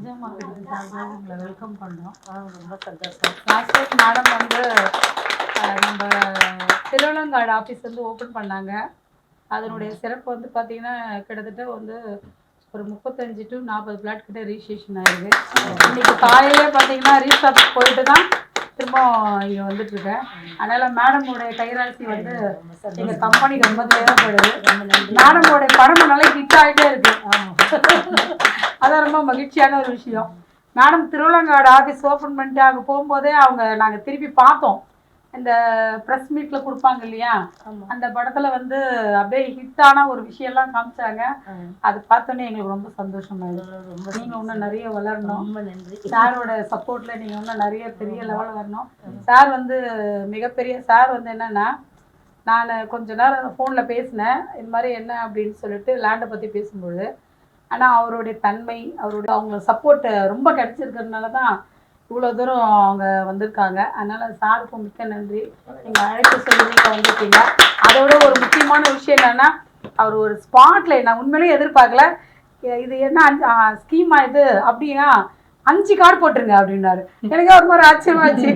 Vijay marketing சார்பாக உங்களை welcome பண்ணுறோம். ரொம்ப சந்தோஷம். லாஸ்ட் வீக் மேடம் வந்து நம்ம திருவள்ளங்காடு ஆஃபீஸ் வந்து ஓப்பன் பண்ணாங்க. அதனுடைய சிறப்பு வந்து பார்த்திங்கன்னா கிட்டத்தட்ட வந்து ஒரு 35 to 40 ஃப்ளாட் கிட்ட ரிஜிஸ்ட்ரேஷன் ஆயிருக்கு. இன்றைக்கி காலையிலே பார்த்தீங்கன்னா ரீஸ்டார்ட் போயிட்டு தான் திரும்ப இங்கே வந்துட்டுருக்கேன். அதனால் மேடமோடைய கைராசி வந்து எங்கள் கம்பெனிக்கு ரொம்ப தேவைப்படுது. மேடமோடைய படம் நல்லா ஹிட் ஆகிட்டே இருக்கு. அதான் ரொம்ப மகிழ்ச்சியான ஒரு விஷயம். மேடம் திருவள்ளங்காடு ஆஃபீஸ் ஓப்பன் பண்ணிட்டு அங்கே போகும்போதே நாங்கள் திருப்பி பார்த்தோம். இந்த ப்ரெஸ் மீட்டில் கொடுப்பாங்க இல்லையா, அந்த படத்தில் வந்து அப்படியே ஹிட்டான ஒரு விஷயம்லாம் காமிச்சாங்க. அது பார்த்தோன்னே எங்களுக்கு ரொம்ப சந்தோஷமாயிடுது. நீங்கள் இன்னும் நிறைய வளரணும். ரொம்ப நன்றி. சாரோட சப்போர்ட்டில் நீங்கள் இன்னும் நிறைய பெரிய லெவலில் வரணும். சார் வந்து மிகப்பெரிய சார் வந்து என்னென்னா, நான் கொஞ்ச நேரம் ஃபோனில் பேசினேன் இது மாதிரி என்ன அப்படின்னு சொல்லிட்டு லேண்டை பற்றி பேசும்போது. ஆனால் அவருடைய தன்மை அவங்க சப்போர்ட்டு ரொம்ப கிடச்சிருக்கிறதுனால தான் இவ்வளோ தூரம் அவங்க வந்திருக்காங்க. அதனால் சாருக்கும் மிக்க நன்றி. நீங்கள் அழைப்பு சொல்லி நீங்கள் வந்திருக்கீங்க. அதோட ஒரு முக்கியமான விஷயம் என்னென்னா, அவர் ஒரு ஸ்பாட்டில் நான் உண்மையிலேயே எதிர்பார்க்கல. இது என்ன ஸ்கீமா இது அப்படியா, 5 கார்டு போட்டுருங்க அப்படின்னாரு. எனக்கு ஒரு மாதிரி ஆச்சரியமாச்சு.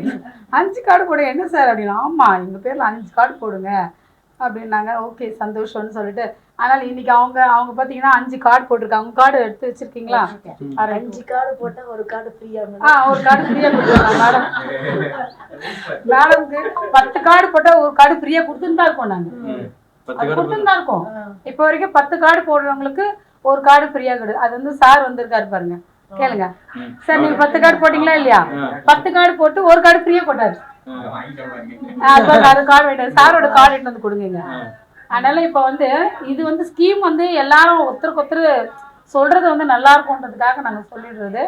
5 கார்டு போடுங்க என்ன சார் அப்படின்னா, ஆமாம் எங்கள் பேரில் 5 கார்டு போடுங்க அப்படின்னாங்க. ஓகே சந்தோஷம்னு சொல்லிட்டு, அதனால் இன்றைக்கி அவங்க பார்த்தீங்கன்னா 5 கார்டு போட்டிருக்காங்க. உங்கள் கார்டு எடுத்து வச்சுருக்கீங்களா? 5 கார்டு போட்டால் ஒரு கார்டு ஃப்ரீயாக. ஒரு கார்டு ஃப்ரீயாக கொடுத்துருக்காங்க மேடம். மேடம்க்கு 10 கார்டு போட்டால் ஒரு கார்டு ஃப்ரீயாக கொடுத்துன்னு தான் இருக்கோம். நாங்கள் கொடுத்துன்னு தான் இருக்கோம். இப்போ வரைக்கும் 10 கார்டு போடுறவங்களுக்கு ஒரு கார்டு ஃப்ரீயாக கொடுது. அது வந்து சார் வந்திருக்காரு பாருங்க, கேளுங்க சார். நீங்கள் 10 கார்டு போட்டிங்களா இல்லையா? 10 கார்டு போட்டு ஒரு கார்டு ஃப்ரீயாக போட்டாரு. அது கார்டு வேண்டாம், சாரோட கார்டு எடுத்து வந்து கொடுங்க. அதனால இப்போ வந்து இது வந்து ஸ்கீம் வந்து எல்லாரும் ஒருத்தருக்கு ஒருத்தர் சொல்றது வந்து நல்லா இருக்கும்ன்றதுக்காக நாங்கள் சொல்லிடுறது.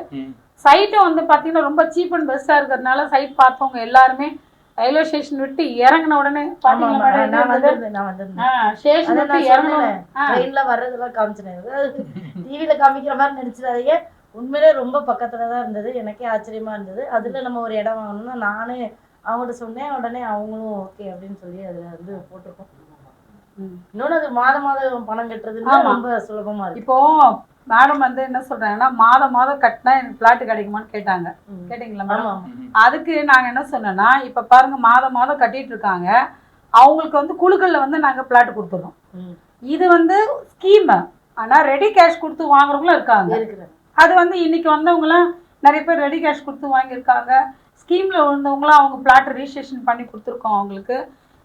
சைட்டும் வந்து பார்த்தீங்கன்னா ரொம்ப சீப் அண்ட் பெஸ்ட்டாக இருக்கிறதுனால சைட் பார்த்தவங்க எல்லாருமே ரயில்வே ஸ்டேஷன் விட்டு இறங்கின உடனே ஸ்டேஷன் விட்டு ட்ரெயினில் வர்றதெல்லாம் காமிச்சினாங்க. டிவியில் காமிக்கிற மாதிரி நடிச்சிடாதீங்க. உண்மையிலே ரொம்ப பக்கத்தில் தான் இருந்தது. எனக்கே ஆச்சரியமாக இருந்தது. அதில் நம்ம ஒரு இடம் வாங்கணும்னா நானே அவங்கள்ட்ட சொன்னேன். உடனே அவங்களும் ஓகே அப்படின்னு சொல்லி அதில் வந்து போட்டிருக்கோம். இன்னொன்று அது மாதம் பணம் கட்டுறதுன்னா ரொம்ப சுலபமாக இருக்கு. இப்போ மேடம் வந்து என்ன சொல்றாங்கன்னா, மாதம் கட்டினா எனக்கு பிளாட் கிடைக்குமான்னு கேட்டாங்க. கேட்டீங்களா மேடம்? அதுக்கு நாங்கள் என்ன சொன்னோன்னா, இப்போ பாருங்க மாதம் கட்டிட்டு இருக்காங்க. அவங்களுக்கு வந்து குழுக்களில் வந்து நாங்கள் பிளாட் கொடுத்துறோம். இது வந்து ஸ்கீம். ஆனால் ரெடி கேஷ் கொடுத்து வாங்குறவங்களும் இருக்காங்க. அது வந்து இன்னைக்கு வந்தவங்களாம் நிறைய பேர் ரெடி கேஷ் கொடுத்து வாங்கியிருக்காங்க. ஸ்கீமில் வந்தவங்களாம் அவங்க பிளாட் ரிஜிஸ்ட்ரேஷன் பண்ணி கொடுத்துருக்கோம் அவங்களுக்கு.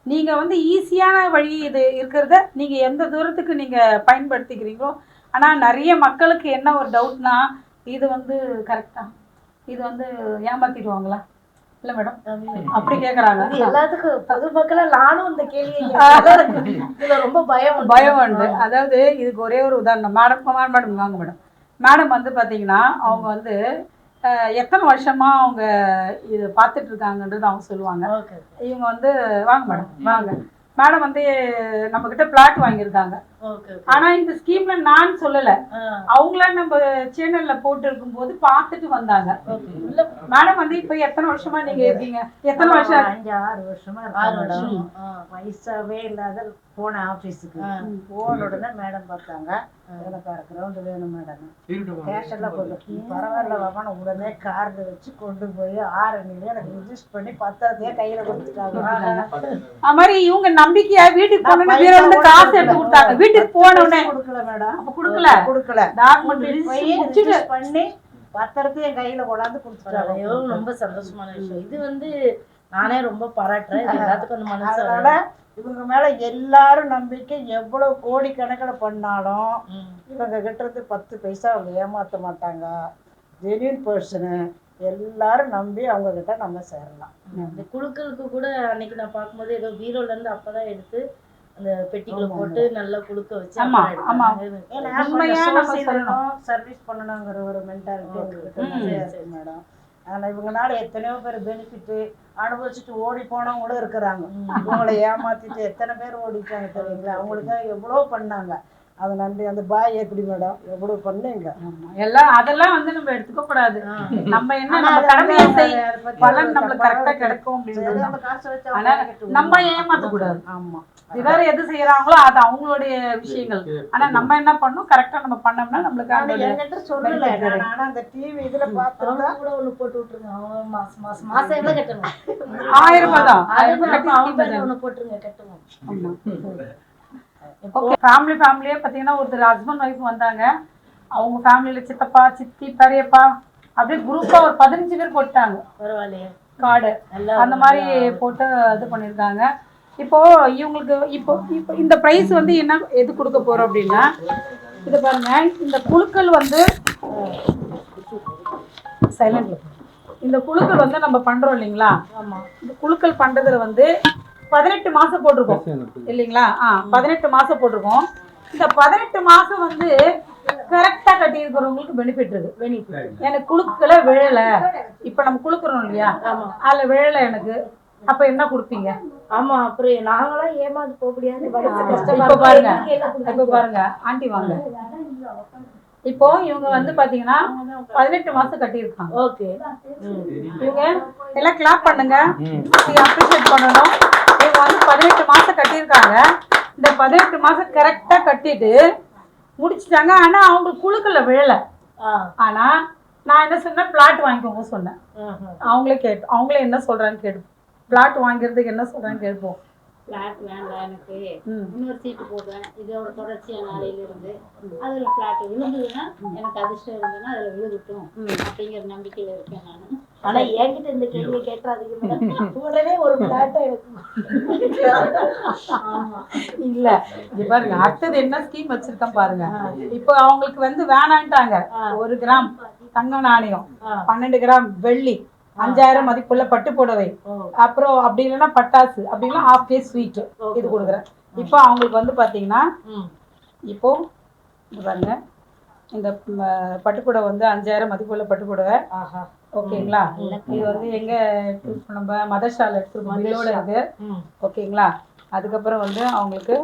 நீங்கள் வந்து ஈஸியான வழி இது இருக்கிறத நீங்கள் எந்த தூரத்துக்கு நீங்கள் பயன்படுத்திக்கிறீங்களோ. ஆனால் நிறைய மக்களுக்கு என்ன ஒரு டவுட்னா, இது வந்து கரெக்டாக இது வந்து ஏமாற்றிடுவாங்களா இல்லை மேடம் அப்படி கேட்குறாங்க. எல்லாத்துக்கும் பொதுமக்கள் நானும் இந்த கேள்வி ரொம்ப பயம் உண்டு. அதாவது இதுக்கு ஒரே ஒரு உதாரணம். மேடம் வாங்க மேடம். மேடம் வந்து பார்த்தீங்கன்னா அவங்க வந்து எத்தனை வருஷமாக அவங்க இது பார்த்துட்டு இருக்காங்கன்றது அவங்க சொல்லுவாங்க. இவங்க வந்து வாங்க மேடம் மேடம் வந்து நம்மக்கிட்ட பிளாட் வாங்கியிருக்காங்க. ஆனால் இந்த ஸ்கீம்ல நான் சொல்லலை, அவங்கள நம்ம சேனலில் போட்டு இருக்கும்போது பார்த்துட்டு வந்தாங்க. இல்லை மேடம் வந்து இப்போ எத்தனை வருஷமா நீங்கள் இருக்கீங்க? எத்தனை வருஷம்? 5-6 வருஷமா. 6 வருஷம் வயசாகவே இல்லாத போன ஆஃபீஸுக்கு போன உடனே மேடம் பார்த்தாங்க. வேலைக்கார கிரவுண்டு வேணும் மேடம், கேஷெல்லாம் போட்டு பரவாயில்ல வாங்க உடனே கார்டு வச்சு கொண்டு போய் ஆரணியில எனக்கு ரிஜிஸ்டர் பண்ணி 10ஆவதே கையில் கொடுத்துட்டாங்க. அது மாதிரி இவங்க நம்பிக்கையா வீட்டுக்கு போனோன்னு காசு எடுத்து கொடுத்தாங்க. வீட்டுக்கு போனோடனே கொடுக்கல மேடம். அப்போ கொடுக்கல டாக்குமெண்ட் பண்ணி பத்திரத்தையும் என் கையில் கொண்டாந்து கொடுத்துட்டாங்க. ரொம்ப சந்தோஷமான விஷயம் இது. வந்து நானே ரொம்ப பாராட்டுறேன் எல்லாத்துக்கும். அந்த மனசோட இவங்க மேல எல்லாரும் நம்பிக்கை. எவ்வளவு கோடிக்கணக்கில் பண்ணாலும் இவங்க கிட்டது 10 பைசா அவங்க ஏமாற்ற மாட்டாங்க. Genuine person. எல்லாரும் நம்பி அவங்க கிட்ட நம்ம சேரலாம். இந்த குழுக்களுக்கு கூட அன்னைக்கு நான் பார்க்கும்போது ஏதோ பீரோல இருந்து அப்பதான் எடுத்து அந்த பெட்டிகளை போட்டு நல்லா குழுக்க வச்சு சர்வீஸ் பண்ணணுங்கிற ஒரு மென்டாலிட்டி மேடம். அதில் இவங்களால எத்தனையோ பேர் பெனிஃபிட்டு அனுபவிச்சுட்டு ஓடி போனவங்க கூட இருக்கிறாங்க. இவங்களை ஏமாத்திட்டு எத்தனை பேர் ஓடிட்டாங்க தெரியுங்களா? அவங்களுக்காக எவ்வளோ பண்ணாங்க. அது நன்றி. அந்த பாய் எப்படி மேடம் எவ்வளவு பண்ணீங்க. எல்லாம் அதெல்லாம் வந்து நம்ம எடுத்துக்க கூடாது. நம்ம என்ன நம்ம கடமையை செய், பலன் நம்மளுக்கு கரெக்டா கிடைக்கும் அப்படின்னு. ஆனா நம்ம ஏமாத்த கூடாது. ஆமா, வேற எது செய்யறாங்களோ அது அவங்களுடைய விஷயங்கள். ஆனா நம்ம என்ன பண்ணணும், கரெக்டா நம்ம பண்ணோம்னா நம்மளுக்கு என்கிட்ட சொல்லல. ஆனா அந்த டிவி இதுல பார்த்தா கூட ஒண்ணு போட்டு விட்டுருங்க. அவங்க மாசம் எவ்வளவு கட்டணும்? 1000 ரூபாய் தான். ஒண்ணு போட்டுருங்க, கட்டுவோம். ஃபேமிலியே பார்த்தீங்கன்னா ஒருத்தர் ஹஸ்பண்ட் ஒய்ஃப் வந்தாங்க. அவங்க ஃபேமிலியில சித்தப்பா சித்தி பெரியப்பா அப்படியே குரூப்பா ஒரு 15 பேர் போட்டாங்க. பரவாயில்லையே கார்டு அந்த மாதிரி போட்டு இது பண்ணியிருக்காங்க. இப்போ இவங்களுக்கு இப்போ இப்போ இந்த ப்ரைஸ் வந்து என்ன எது கொடுக்க போறோம் அப்படின்னா, இது பாருங்க, இந்த குழுக்கள் வந்து சைலண்ட்ல, இந்த குழுக்கள் வந்து நம்ம பண்றோம் இல்லைங்களா? இந்த குழுக்கள் பண்றதுல வந்து 18 மாசம் போட்டிருக்கோம் இல்லைங்களா? 18 மாசம் போட்டிருக்கோம். இந்த 18 மாசம் வந்து கரெக்டா கட்டி இருக்கிறவங்களுக்கு பெனிஃபிட் இருக்கு. எனக்கு குழுக்களை விழல, இப்ப நம்ம குழுக்குறோம் இல்லையா, அதுல விழல எனக்கு, அப்ப என்ன கொடுப்பீங்க? ஆமா, அப்புறம் நாங்களாம் ஏமாந்து போக முடியாது. இப்ப பாருங்க ஆண்டி வாங்க. இப்போ இவங்க வந்து பாத்தீங்கன்னா 18 மாசம் கட்டியிருக்காங்க. ஓகே, இவங்க எல்லாம் கிளாப் பண்ணுங்க, அப்ரிஷியேட் பண்ணணும். இவங்க வந்து 18 மாசம் கட்டியிருக்காங்க. இந்த 18 மாசம் கரெக்டா கட்டிட்டு முடிச்சுட்டாங்க. ஆனா அவங்க குழுக்கள்ல விழல. ஆனா நான் என்ன சொன்னேன், பிளாட் வாங்கிக்கோங்க சொன்னேன். அவங்களே என்ன சொல்றான்னு கேட்போம். பிளாட் வாங்கிறதுக்கு என்ன சொல்றான்னு கேட்போம். பிளாட் வேண்டாம், எனக்கு இன்னொரு சீட்டு போடுறேன், இதோட தொடர்ச்சியா நாளையில இருந்து அதுல பிளாட் விழுந்ததுன்னா எனக்கு அதிர்ஷ்டம் இருந்ததுன்னா அதுல விழுகட்டும் அப்படிங்கிற நம்பிக்கையில இருக்கேன் நான். ஆனா என்கிட்ட இந்த கேள்வி கேட்டாதீங்க, உடனே ஒரு பிளாட்டை இல்ல பாருங்க, அடுத்தது என்ன ஸ்கீம் வச்சிருக்கேன் பாருங்க. இப்போ அவங்களுக்கு வந்து வேணான்ட்டாங்க. 1 கிராம் தங்க நாணயம், 12 கிராம் வெள்ளி, 5000 மதிப்புள்ள பட்டு புடவை, அப்புறம் அப்படி இல்லைன்னா பட்டாசு, அப்படி இல்லைன்னா ½ கேஜி ஸ்வீட் இது கொடுக்குறேன். இப்போ அவங்களுக்கு வந்து பாத்தீங்கன்னா இப்போ பாருங்க, இந்த பட்டுப்புடவை வந்து 5000 மதிப்புள்ள பட்டுப்புடவை. ஓகேங்களா? இது வந்து எங்க நம்ம மதர்ஷால எடுத்துருக்கோம், பில்லோட இருக்கு. ஓகேங்களா? அதுக்கப்புறம் வந்து அவங்களுக்கு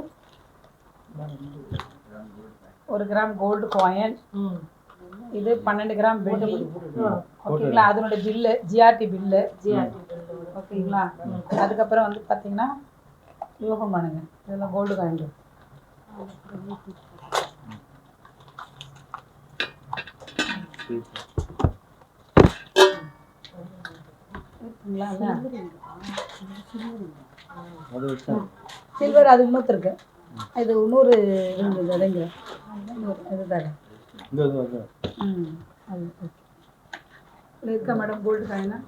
1 கிராம் கோல்டு காயின், இது 12 கிராம் வெள்ளி. ஓகேங்களா? அதனோட பில்லு ஜிஆர்டி பில்லு. ஓகேங்களா? அதுக்கப்புறம் வந்து பார்த்தீங்கன்னா யோகம் பண்ணுங்க, இதெல்லாம் கோல்டு காயின். சில்வர் அது இன்னொருத்தருக்கு, இது இன்னொரு இருந்தது, அதுங்க இதுதாங்க. இருக்கா மேடம் கோல்டு காயினா?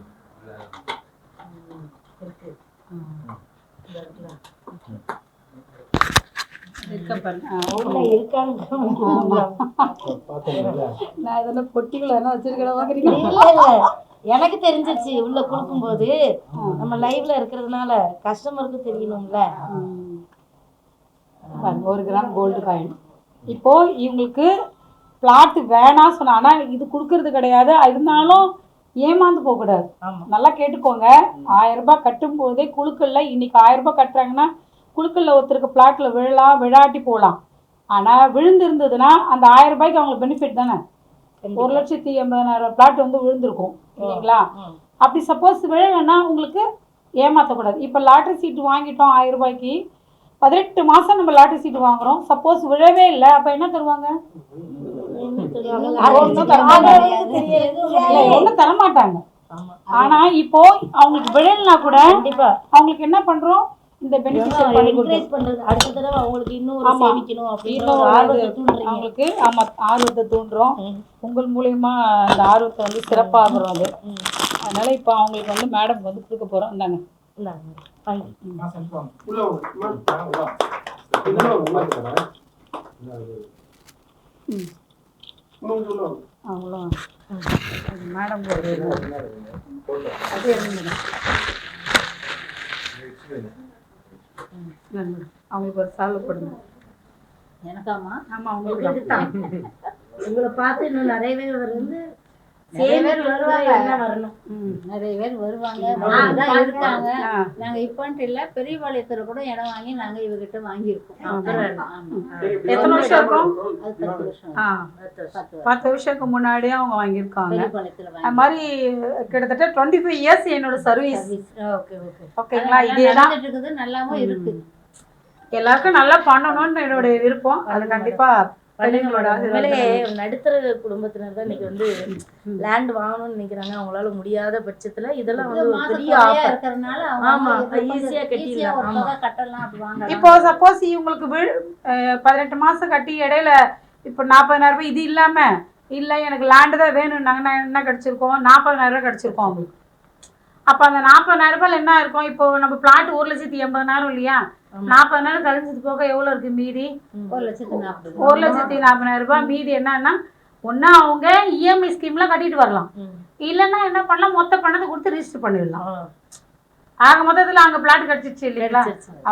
நான் இதெல்லாம் பொட்டிகள் என்ன வச்சிருக்கேன். எனக்கு தெரிஞ்சிருச்சு உள்ள கொடுக்கும் போது, நம்ம லைவ்ல இருக்கிறதுனால கஸ்டமருக்கு தெரியணும்ல. 1 கிராம் கோல்டு காயின். இப்போ இவங்களுக்கு பிளாட் வேணாம் சொன்னா, ஆனா இது கொடுக்கறது கிடையாது. இருந்தாலும் ஏமாந்து போக கூடாது. நல்லா கேட்டுக்கோங்க. 1000 ரூபாய் கட்டும் போதே குழுக்கள்ல இன்னைக்கு 1000 ரூபாய் கட்டுறாங்கன்னா குழுக்கள்ல ஒருத்தருக்கு பிளாட்ல விழலாம், விழாட்டி போகலாம். ஆனா விழுந்திருந்ததுன்னா அந்த 1000 ரூபாய்க்கு அவங்களுக்கு பெனிஃபிட் தானே. 1,80,000 பிளாட் வந்து விழுந்திருக்கும் இல்லைங்களா? அப்படி சப்போஸ் விழலைன்னா உங்களுக்கு ஏமாற்றக்கூடாது. இப்போ லாட்ரி சீட்டு வாங்கிட்டோம் 1000 ரூபாய்க்கு, 18 மாசம் நம்ம லாட்ரி சீட்டு வாங்குறோம். சப்போஸ் விழவே இல்லை, அப்ப என்ன தருவாங்க? ஒன்றும் தரமாட்டாங்க. ஆனா இப்போ அவங்களுக்கு விழலைன்னா கூட அவங்களுக்கு என்ன பண்றோம், இந்த பெனிஃபிஷியல் பண்ணி பண்றது. அடுத்த தடவை அவங்களுக்கு இன்னும் சேமிக்கணும் அப்படின்னு அவங்களுக்கு ஆர்வத்தை தூண்டுறோம். உங்கள் மூலியமா அந்த ஆர்வத்தை வந்து சிறப்பாகிறோம் அது. அதனால இப்போ அவங்களுக்கு வந்து மேடம் வந்து கொடுக்க போறோம். இந்தாங்க அவ்வளோ மேடம் அது அவங்களுக்கு ஒரு சால்வ் பண்ணுங்க. எனக்காமா? ஆமா, அவங்களுக்கு உங்களை பார்த்து இன்னும் நிறையவே வந்து நிறைய பேர் வருவாங்க. என்ன வரணும். நிறைய பேர் வருவாங்க, வாங்கிதான் இருக்காங்க. நாங்க இப்பன்ட்டு இல்ல, பெரியபாளையத்துல கூட இடம் வாங்கி நாங்க இவகிட்ட வாங்கியிருக்கோம். எத்தனை வருஷம் இருக்கும்? அது 10 வருஷம். 10 வருஷத்துக்கு முன்னாடியே அவங்க வாங்கியிருக்காங்க. பெரியபாளையத்துல அது மாதிரி கிட்டத்தட்ட 25 இயர்ஸ் என்னோட சர்வீஸ். ஓகே ஓகே ஓகேங்களா? இதேதான் நடந்துட்டு இருக்குது, நல்லாவும் இருக்கு. எல்லாருக்கும் நல்லா பண்ணணும்னு என்னுடைய விருப்பம். அது கண்டிப்பா நடுத்தர குடும்பத்தினர் தான் இன்னைக்கு வந்து லேண்ட் வாங்கணும்னு நினைக்கிறாங்க. அவங்களால முடியாத பட்சத்துல இதெல்லாம் வந்து ஒரு பெரிய ஆஃபர் இருக்கறனால ஆமா ஈஸியா கட்டிடலாம். கட்டலாம் அப்படி வாங்க. இப்போ சப்போஸ் இவங்களுக்கு 18 மாசம் கட்டி இடையில இப்போ 40,000 ரூபாய் இது இல்லாம இல்ல எனக்கு லேண்டு தான் வேணும்னாங்கன்னா என்ன கிடைச்சிருக்கோம்? 40,000 ரூபாய் கிடைச்சிருக்கோம் அவங்களுக்கு. அப்ப அந்த 40,000 ரூபாய்ல என்ன இருக்கும்? இப்போ நம்ம பிளாட் 1,80,000 இல்லையா? 40,000 கழிஞ்சது போக எவ்வளவு இருக்கு மீதி? 1,40,000. 1,40,000 ரூபாய் மீதி. என்னன்னா ஒன்னா அவங்க இஎம்ஐ ஸ்கீம்ல கட்டிட்டு வரலாம், இல்லன்னா என்ன பண்ணலாம், மொத்த பணத்தை கொடுத்து ரிஜிஸ்டர் பண்ணிடலாம். ஆக மொத்தத்துல அங்க பிளாட் கிடைச்சிருச்சு இல்லைங்களா?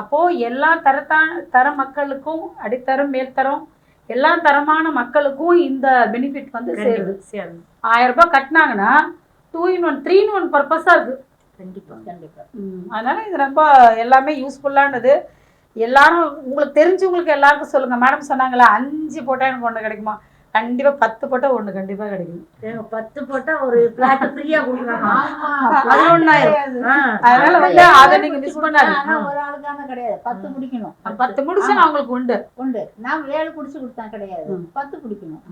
அப்போ எல்லா தர மக்களுக்கும், அடித்தரம் மேல்தரம் எல்லா தரமான மக்களுக்கும் இந்த பெனிஃபிட் வந்து சேருது. 1000 ரூபாய் கட்டினாங்கன்னா 2 in 1 3 in 1 பர்பஸா இருக்கு. கண்டிப்பா கண்டிப்பா. அதனால இது ரொம்ப எல்லாமே யூஸ்ஃபுல்லானது. எல்லாரும் உங்களுக்கு தெரிஞ்சவங்களுக்கு எல்லாருக்கும் சொல்லுங்க. மேடம் சொன்னாங்களா 5 போட்டா எனக்கு 1 கிடைக்குமா? கண்டிப்பா 10 போட்டா 1 கண்டிப்பா கிடைக்கும். 10 போட்டா ஒரு பிளாட் ஃப்ரீயா கொடுக்குறாங்க. அதனால வந்து அதை நீங்க மிஸ் பண்ணாதீங்க. ஆனா ஒரு ஆளுக்கான கிடையாது, 10 முடிக்கணும். 10 முடிச்சா அவங்களுக்கு உண்டு. நான் 7 குடிச்சு கொடுத்தா கிடையாது, 10 குடிக்கணும்.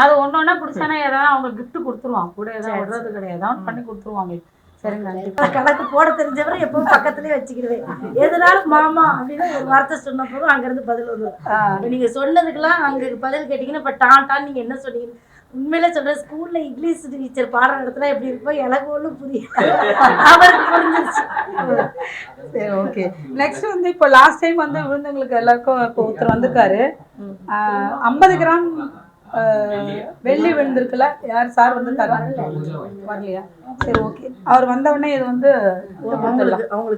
அது ஒன்னொன்னா குடிச்சானா ஏதாவது அவங்களுக்கு கிஃப்ட் கொடுத்துருவான், கூட ஏதாவது விடுறது கிடையாது, பண்ணி கொடுத்துருவாங்க. சரிங்க. கணக்கு போட தெரிஞ்சவரை எப்பவும் பக்கத்துலயே வச்சுக்கிடுவேன். எதுனாலும் மாமா அப்படின்னு ஒரு வார்த்தை சொன்ன போதும் அங்க இருந்து பதில் வந்துடும். நீங்க சொன்னதுக்கெல்லாம் அங்க பதில் கேட்டீங்கன்னா இப்ப டான் நீங்க என்ன சொன்னீங்க? உண்மையில சொல்றேன், ஸ்கூல்ல இங்கிலீஷ் டீச்சர் பாடம் நடத்தினா எப்படி இருக்கும் எனக்கு ஒன்றும் புரியல, அவருக்கு புரிஞ்சிருச்சு. சரி ஓகே. நெக்ஸ்ட் வந்து இப்போ லாஸ்ட் டைம் வந்து விழுந்தவங்களுக்கு எல்லாருக்கும் இப்போ ஒருத்தர் வந்திருக்காரு. 50 கிராம் வெள்ளி விழுந்திருக்குல்ல, யார் சார் வந்திருக்காரு? வரலையா? சரி ஓகே. அவர் வந்த உடனே இது வந்து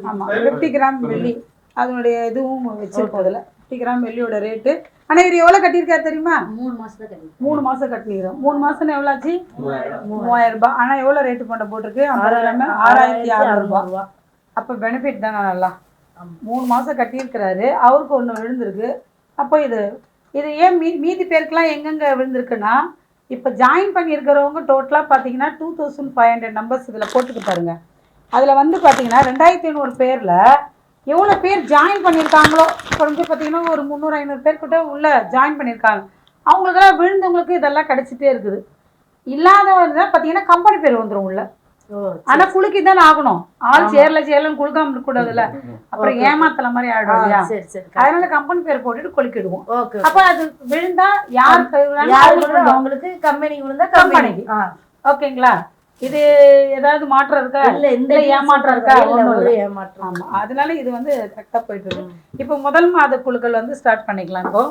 ஆமா 50 கிராம் வெள்ளி அதனுடைய இதுவும் வச்சிருக்கோம். அதில் 50 கிராம் வெள்ளியோட ரேட்டு. ஆனால் இவர் எவ்வளோ கட்டியிருக்காரு தெரியுமா? 3 மாசம் கட்டிக்கிறோம். 3 மாசம்னு எவ்வளோ ஆச்சு? 3000 ரூபாய். ஆனால் எவ்வளோ ரேட்டு பண்ண போட்டிருக்கு? 50 கிராம் 6600 ரூபா. அப்போ பெனிஃபிட் தானே நல்லா. 3 மாசம் கட்டியிருக்கிறாரு, அவருக்கு ஒன்று விழுந்திருக்கு. அப்போ இது ஏன் மீதி பேருக்குலாம் எங்கெங்கே விழுந்திருக்குன்னா, இப்போ ஜாயின் பண்ணியிருக்கிறவங்க டோட்டலாக பார்த்தீங்கன்னா 2500 நம்பர்ஸ் இதில் போட்டுக்கு பாருங்க. அதில் வந்து பார்த்தீங்கன்னா 2500 பேரில் எவ்வளோ பேர் ஜாயின் பண்ணியிருக்காங்களோ குறைஞ்சு பார்த்தீங்கன்னா ஒரு 300-500 பேர்கிட்ட உள்ள ஜாயின் பண்ணியிருக்காங்க. அவங்களுக்கெல்லாம் விழுந்தவங்களுக்கு இதெல்லாம் கிடைச்சிட்டே இருக்குது. இல்லாதவங்க பார்த்தீங்கன்னா கம்பெனி பேர் வந்துடும் உள்ள. ஆனா குலுக்கி தான் ஆகணும். ஆள் சேரலன்னு குலுக்காம இருக்க கூடாதுல்ல, அப்புறம் ஏமாத்தல மாதிரி ஆயிடும் இல்லையா? அதனால கம்பெனி பேர் போட்டுட்டு குலுக்கிடுவோம். அப்ப அது விழுந்தா யாருக்கு அவங்களுக்கு, கம்பெனி விழுந்தா கம்பெனிக்கு. ஓகேங்களா? இது ஏதாவது மாற்றம் இருக்கா? இல்ல இந்த ஏமாற்றம் இருக்கா? ஏமாற்றம். ஆமா, அதனால இது வந்து கரெக்டா போயிட்டு இருக்கு. இப்போ முதல் மாத குழுக்கள் வந்து ஸ்டார்ட் பண்ணிக்கலாம். இப்போ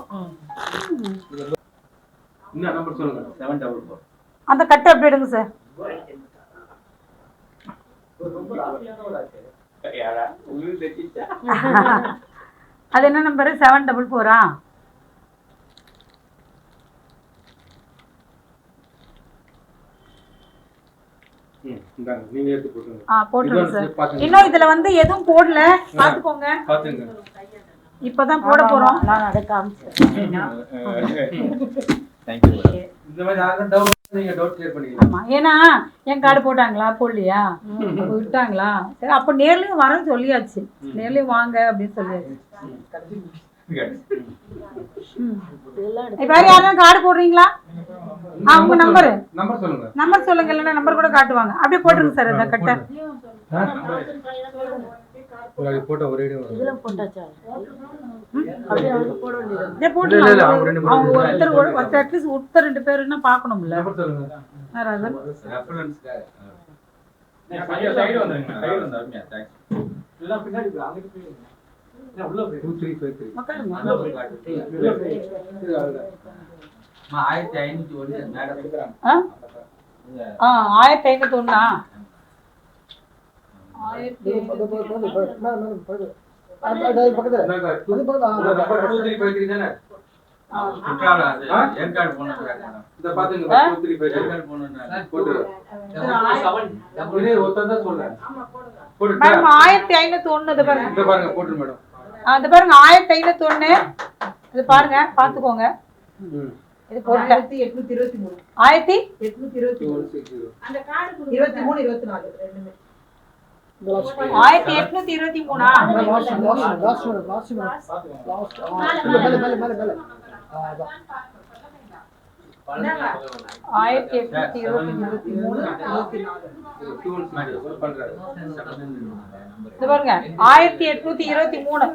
அந்த கட்டை எப்படி எடுங்க சார்? அது என்ன நம்பரு? 744. போட்டுருங்க சார். இன்னும் இதுல வந்து எதுவும் போடல, பாத்துக்கோங்க. இப்பதான் போட போறோம். நான் அதை காமிச்சேன். ஏன்னா என் கார்டு போட்டாங்களா போடலையா விட்டாங்களா? சரி, அப்ப நேர்லயும் வரேன்னு சொல்லியாச்சு. நேர்லயும் வாங்க அப்படின்னு சொல்லியாச்சு. வேற யாரும் கார்டு போடுறீங்களா? உங்க நம்பர் சொல்லுங்க, இல்லைன்னா நம்பர் கூட காட்டுவாங்க. அப்படியே போட்டுருங்க சார். இந்த கட்டை ஒருத்தர் 2 பேருன்னா பாக்கணும்ல. ஆயிரத்தி 501. குற்றாலம் அது ஏற்காடு போனோம் மேடம். இத பாத்துங்க 235 ஏற்காடு போனோம்னா போட்டு ஒருத்தன் தான் சொல்றேன் போட்டு மேடம் 1501 இது பாருங்க. இத பாருங்க போட்டு மேடம். இது பாருங்க 1501 இது பாருங்க பாத்துக்கோங்க. இது போடல 1823 1823 அந்த கார்டு 23 24 ரெண்டுமே 1823 இது பாருங்க 1823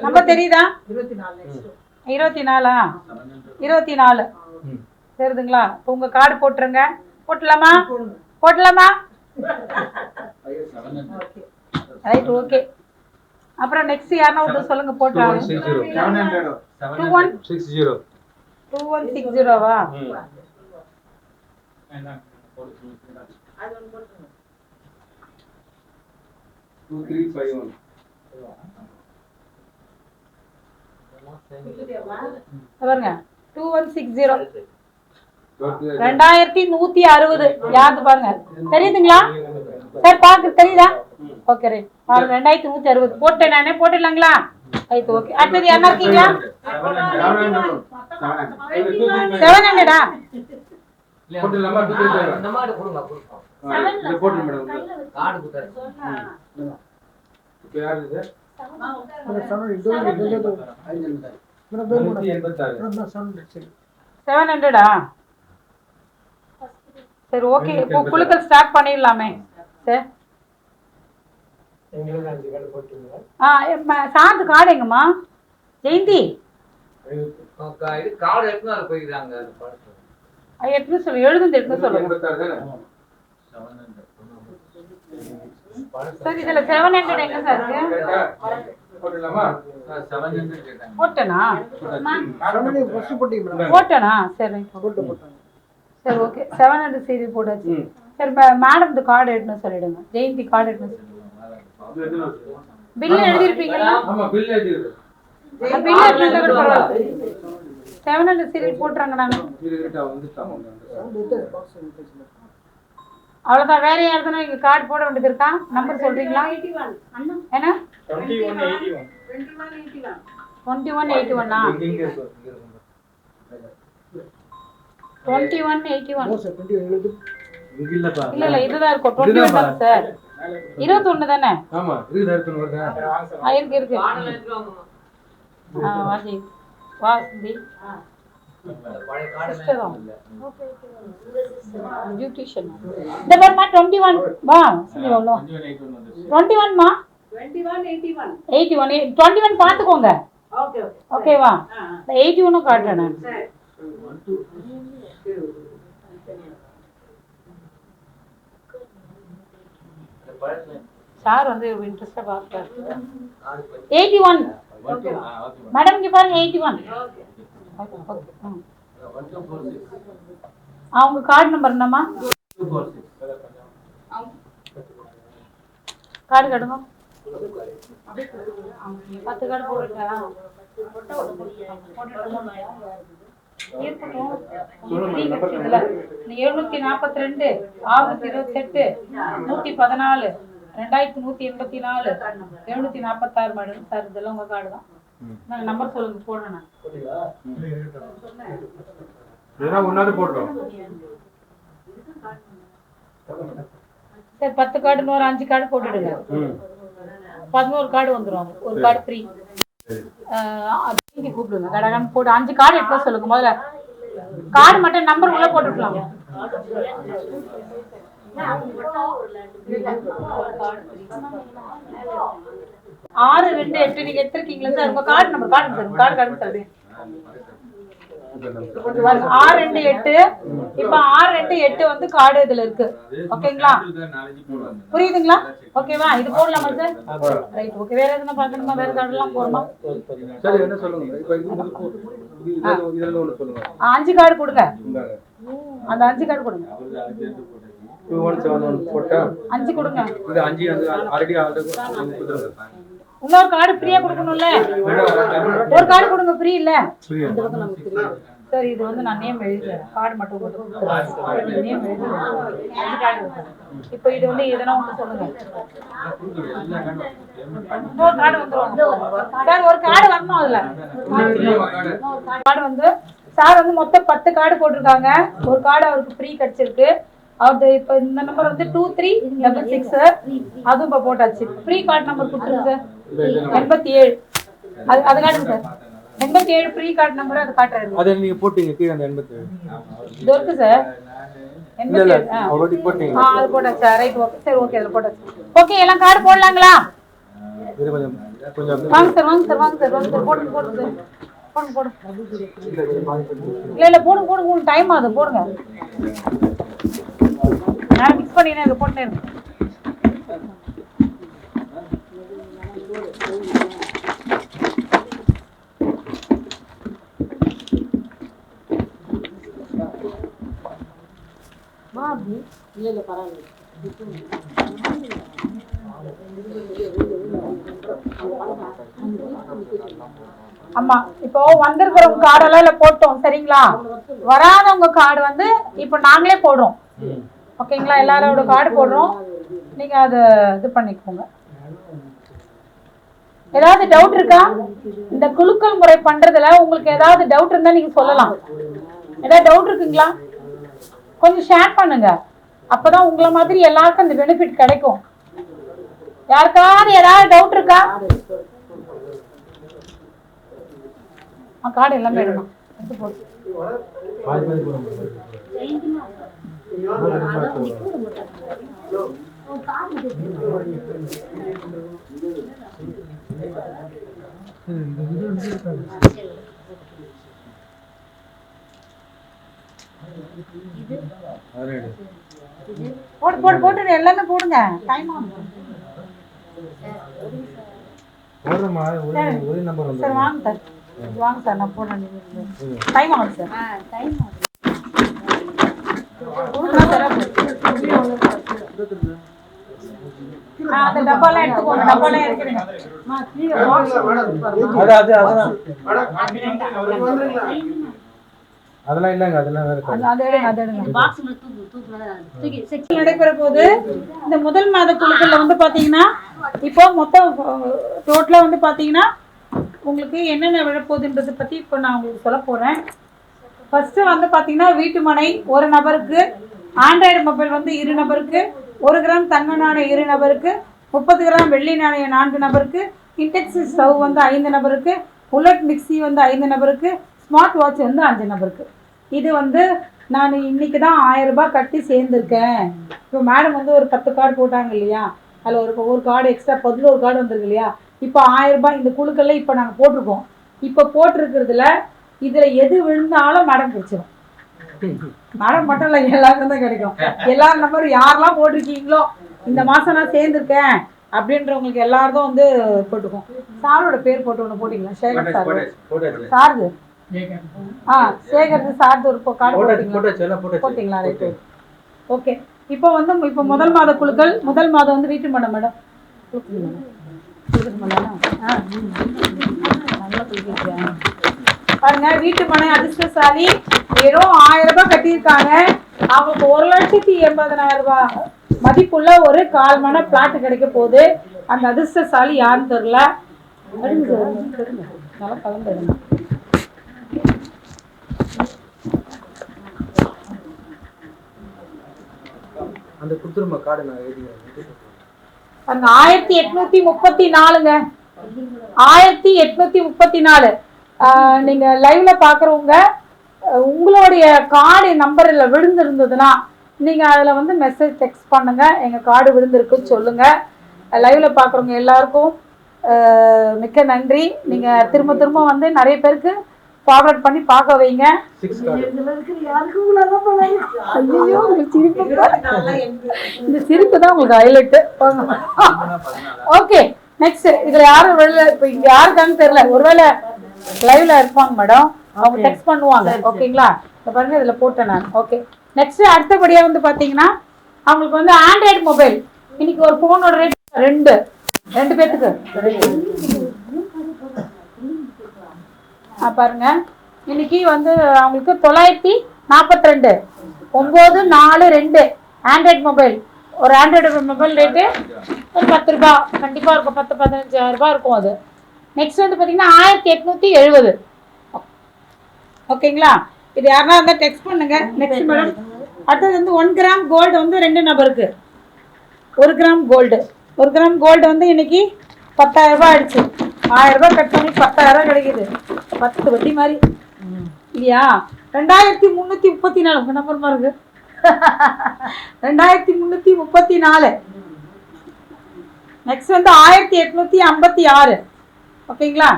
நம்பர் தெரியுதா? 24 24 தெரியுதுங்களா? உங்க கார்டு போட்டுருங்க. போட்டலாமா? Right okay. அப்புறம் நெக்ஸ்ட் யாரனா ஒருத்தர் சொல்லுங்க போட்டாங்க. 2160வா? அது ஒன்னு போடுங்க. 2351 பாருங்க 2160 2160 யாருக்கு பாருங்க தெரியுதுங்களா சார்? பாக்கு தெரியுதா? ஓகே ரைட் பாருங்க 2160 போட்டேன் நானே. போட்டுடலாங்களா? Right okay. அடுத்தது என்ன இருக்கீங்களா? 700ஆ? போட்டுலாமா? 235 இந்த மாதிரி கொடுங்க இத போட்டு மேடம் கார்டு குடுறேன். இப்போ யார் இது? 700ஆ? சரி ஓகே. இப்போ குழுக்கள் ஸ்டார்ட் பண்ணிடலாமே சார். சாந்து கார்டு எங்கம்மா? ஜெயந்தி கார்டு எடுத்து போயிருக்காங்க. எடுத்து சொல்லு. எழுதுந்து எடுத்து சொல்லுங்க சார். இதுல 700 எங்க சார் இருக்கு? போட்டுலாமா? 700 கேட்டாங்க. போட்டேனா? போட்டேனா? சரி சரி ஓகே. 700 சீரி போட்டாச்சு. சரி மேடம் இந்த கார்டு எடுத்துன்னு சொல்லிடுங்க. ஜெயந்தி கார்டு எடுத்துன்னு சொல்லிடுங்க. பில் எழுதிருப்பீங்களா? ஆமா பில் எழுதிரு. பில் எழுதிருந்தா கூட பரவாயில்லை. 700 சீரி போட்டுறாங்க நாங்க. அவ்வளவுதான். வேற யாருக்குன்னா இங்க கார்டு போட வேண்டியது இருக்கா? நம்பர் சொல்றீங்களா? என்ன 2181 இல்ல இதுதான் இருக்கும். 21 தான் சார். 21 தானே? ஆமா 21 வருதா? இருக்கு வாஜி வாசி பியூட்டிஷியன். இந்த பாருமா 21 வா சொல்லி எவ்வளோ 21 மா 21 பாத்துக்கோங்க. ஓகேவா? 81 காட்டுறேன் நான். சார் வந்து இன்ட்ரெஸ்டா பார்த்தாரு. 81 மேடம் இங்க பாருங்க 81. அவங்க கார்டு நம்பர் என்னம்மா? கார்டு கட்டுங்க. 10 கார்டு போட்டுட்டா இருக்கட்டும். 742 ஆகஸ்ட் 28 114 2184 746 மேடம் சார். இதெல்லாம் உங்க கார்டு தான். நாங்க நம்பர் சொல்லுங்க போடுறேன் நான். இதெல்லாம் ஒண்ணாவது போடுறோம் சரி. 10 கார்டு இன்னொரு 5 கார்டு போட்டுடுங்க. 11 கார்டு வந்துடும். ஒரு கார்டு ஃப்ரீ. நீங்க கூப்பிடுங்க கடகன்னு போட்டு 5 கார்டு எடுத்து சொல்லுங்க. முதல்ல கார்டு மட்டும் நம்பர் உள்ள போட்டுக்கலாம். 628 நீங்க எடுத்திருக்கீங்களா சார்? உங்க card number card sir. Card சொல்றேன். 628 இப்ப 628 வந்து கார்டு இதுல இருக்கு. ஓகேங்களா? புரியுதுங்களா? ஓகேவா? இது போடலாமா சார்? Right okay. வேற எதுனா பார்க்கணுமா? வேற கார்டு எல்லாம் போடுமா? சரி என்ன சொல்லுங்க. இப்போ இதெல்லாம் ஒன்னு சொல்லுங்க. 5 கார்டு கொடுங்க. அந்த 5 கார்டு கொடுங்க. 2171 போட்டா 5 கொடுங்க. இது 5 வந்து ஆல்ரெடி கொடுத்துருங்க. இன்னொரு கார்டு ஃப்ரீயா கொடுக்கணும்ல, ஒரு கார்டு கொடுங்க, ஃப்ரீ இல்ல. சரி, இது வந்து நான் நேம் எழுதுறேன், கார்டு மட்டும் கொடுத்துறேன், நேம் எழுதுறேன். இப்போ இது வந்து எதனா ஒன்று சொல்லுங்க. இன்னொரு கார்டு வந்துடும் சார், ஒரு கார்டு வரணும். அதுல கார்டு வந்து சார் வந்து மொத்தம் 10 கார்டு போட்டிருக்காங்க. ஒரு கார்டு அவருக்கு ஃப்ரீ கிடைச்சிருக்கு. அது இப்போ இந்த நம்பர் வந்து 2366, அதுவும் இப்போ போட்டாச்சு. ஃப்ரீ கார்டு நம்பர் கொடுத்துருங்க சார், 87. அது காட்டுங்க சார், 87 ஃப்ரீ கார்டு நம்பர். அது காட்டுறாரு, அதை நீங்க போட்டீங்க கீழே அந்த 87 இது இருக்கு சார். 87 ஆல்ரெடி போட்டீங்க. அது போட்டாச்சா? ரைட், ஓகே சரி, ஓகே அதில் போட்டாச்சு. ஓகே, எல்லாம் கார்டு போடலாங்களா? இது கொஞ்சம் வாங்க சார், வாங்க சார், வாங்க சார், வாங்க சார், போடுங்க போடுங்க சார், போடுங்க போடுங்க. இல்லை போடுங்க போடுங்க, டைம் ஆகுது, போடுங்க. நான் மிக்ஸ் பண்ணினேன், இதை போட்டுனே இருக்கேன். இல்லை பரவாயில்ல. ஆமா, இப்போ வந்திருக்கிறவங்க கார்டெல்லாம் இல்ல போட்டோம் சரிங்களா. வராதவங்க கார்டு வந்து இப்போ நாங்களே போடுறோம், ஓகேங்களா. எல்லாரோட கார்டு போடுறோம், நீங்க அதை இது பண்ணிக்கோங்க. ஏதாவது டவுட் இருக்கா? இந்த குலுக்கல் முறை பண்றதுல உங்களுக்கு ஏதாவது டவுட் இருந்தா நீங்க சொல்லலாம். ஏதாவது டவுட் இருக்குங்களா? கொஞ்சம் ஷேர் பண்ணுங்க, அப்பதான் உங்களை மாதிரி எல்லாருக்கும் அந்த பெனிஃபிட் கிடைக்கும். யாருக்காவது ஏதாவது டவுட் இருக்கா? கார்டு எல்லாமே எடுக்கணும். போட்டு போட்டு போட்டு எல்லாமே போடுங்க, டைம் ஆகும். ஒரே நம்பர் வந்து சார் வாங்க சார், வாங்க சார், நான் போடுறேன். டைம் ஆகும் சார். டைம் ஆகும். அந்த டப்பாலாம் எடுத்துக்கோங்க, டப்பாலாம் எடுக்கிறீங்க. அதெல்லாம் இல்லைங்க, அதெல்லாம் வேற நடைபெற போது இந்த முதல் மாத குழுக்கள்ல வந்து பாத்தீங்கன்னா இப்போ மொத்தம் டோட்டலா வந்து பாத்தீங்கன்னா உங்களுக்கு என்னென்ன விழப்போகுதுன்றதை பத்தி இப்போ நான் உங்களுக்கு சொல்ல போறேன். ஃபர்ஸ்ட் வந்து பாத்தீங்கன்னா வீட்டு மனை ஒரு நபருக்கு, ஆண்ட்ராய்டு மொபைல் வந்து 2 நபருக்கு, 1 கிராம் தங்க நாணயம் 2 நபருக்கு, 30 கிராம் வெள்ளி நாணயம் 4 நபருக்கு, இண்டக்ஷன் ஸ்டவ் வந்து 5 நபருக்கு, புல்லட் மிக்சி வந்து 5 நபருக்கு, ஸ்மார்ட் வாட்ச் வந்து 5 நபருக்கு. இது வந்து நான் இன்னைக்கு தான் 1000 ரூபாய் கட்டி சேர்ந்துருக்கேன். இப்போ மேடம் வந்து ஒரு 10 கார்டு போட்டாங்க இல்லையா, அதில் ஒரு கார்டு எக்ஸ்ட்ரா 11 கார்டு வந்திருக்கு இல்லையா. இப்போ 1000 ரூபாய் இந்த குழுக்கள்ல இப்போ நாங்கள் போட்டிருக்கோம். இப்போ போட்டிருக்கிறதுல இதில் எது விழுந்தாலும் மேடம் கிடைச்சிடும். மேடம் மட்டும் இல்லை, எல்லாருக்கும் தான் கிடைக்கும். எல்லாரும் நம்பர் யாரெல்லாம் போட்டிருக்கீங்களோ இந்த மாதம் நான் சேர்ந்துருக்கேன் அப்படின்றவங்களுக்கு எல்லாரும் வந்து போட்டுக்கோம். சாரோட பேர் போட்டு ஒன்று போட்டிங்களா? சேகர் சார், சார்து சேகர் சார்து ஒரு கார்டு போட்டிங்களா? Right, okay. இப்போ வந்து இப்போ முதல் மாத குழுக்கள், முதல் மாதம் வந்து வீட்டு மனை மேடம் பாருங்க. வீட்டு மனை அதிர்ஷ்டசாலி வெறும் 1000 ரூபாய் கட்டியிருக்காங்க. அவங்களுக்கு 1,80,000 ரூபாய் மதிப்புள்ள ஒரு 1/4 மனை பிளாட் கிடைக்க போகுது. அந்த அதிர்ஷ்டசாலி யாருன்னு தெரியல. நல்லா கலந்து அந்த குத்துருமா கார்டு நான் எழுதிக்கிறேன். 1834ங்க, 1834. நீங்க லைவ்ல பாக்குறவங்க உங்களுடைய கார்டு நம்பர்ல விழுந்திருந்ததுன்னா நீங்க அதுல வந்து மெசேஜ் டெக்ஸ்ட் பண்ணுங்க, எங்க கார்டு விழுந்திருக்குன்னு சொல்லுங்க. லைவ்ல பாக்குறவங்க எல்லாருக்கும் மிக்க நன்றி. நீங்க திரும்ப திரும்ப வந்து நிறைய பேருக்கு ஃபார்வர்ட் பண்ணி பார்க்க வைங்க. ஐயோ, இந்த சிரிப்பு தான் உங்களுக்கு ஹைலைட். ஓகே, நெக்ஸ்ட் இதுல யாரும் வெளில இப்போ இங்க யாருக்கான்னு தெரியல, ஒருவேளை லைவ்ல இருப்பாங்க மேடம், அவங்க டெக்ஸ்ட் பண்ணுவாங்க. ஓகேங்களா, இப்போ பாருங்க இதுல போட்டேன் நான். ஓகே, நெக்ஸ்ட் அடுத்தபடியா வந்து பாத்தீங்கன்னா அவங்களுக்கு வந்து ஆண்ட்ராய்டு மொபைல். இன்னைக்கு ஒரு போனோட ரேட் 2, 2 பேத்துக்கு பாருங்க இன்னைக்கு வந்து அவங்களுக்கு 942 942 ஆண்ட்ராய்டு மொபைல். ஒரு ஆண்ட்ராய்டு மொபைல் ரேட்டு ஒரு 10 ரூபாய் கண்டிப்பா இருக்கும், 10-15 ரூபாய் இருக்கும் அது. நெக்ஸ்ட் வந்து பாத்தீங்கன்னா 1870. ஓகேங்களா? இது யாருன்னா இருந்தால் டெக்ஸ்ட் பண்ணுங்க. நெக்ஸ்ட் மேடம் அடுத்தது வந்து 1 கிராம் கோல்டு வந்து 2 நபருக்கு 1 கிராம் கோல்டு. 1 கிராம் கோல்டு வந்து இன்னைக்கு 10,000 ரூபாய் ஆயிடுச்சு. 1000 ரூபாய் கட் பண்ணி 10,000 கிடைக்குது. 10 வட்டி மாதிரி இல்லையா? 2334 உங்க நம்பர் இருக்கு. 2334. நெக்ஸ்ட் வந்து 1856. ஓகேங்களா?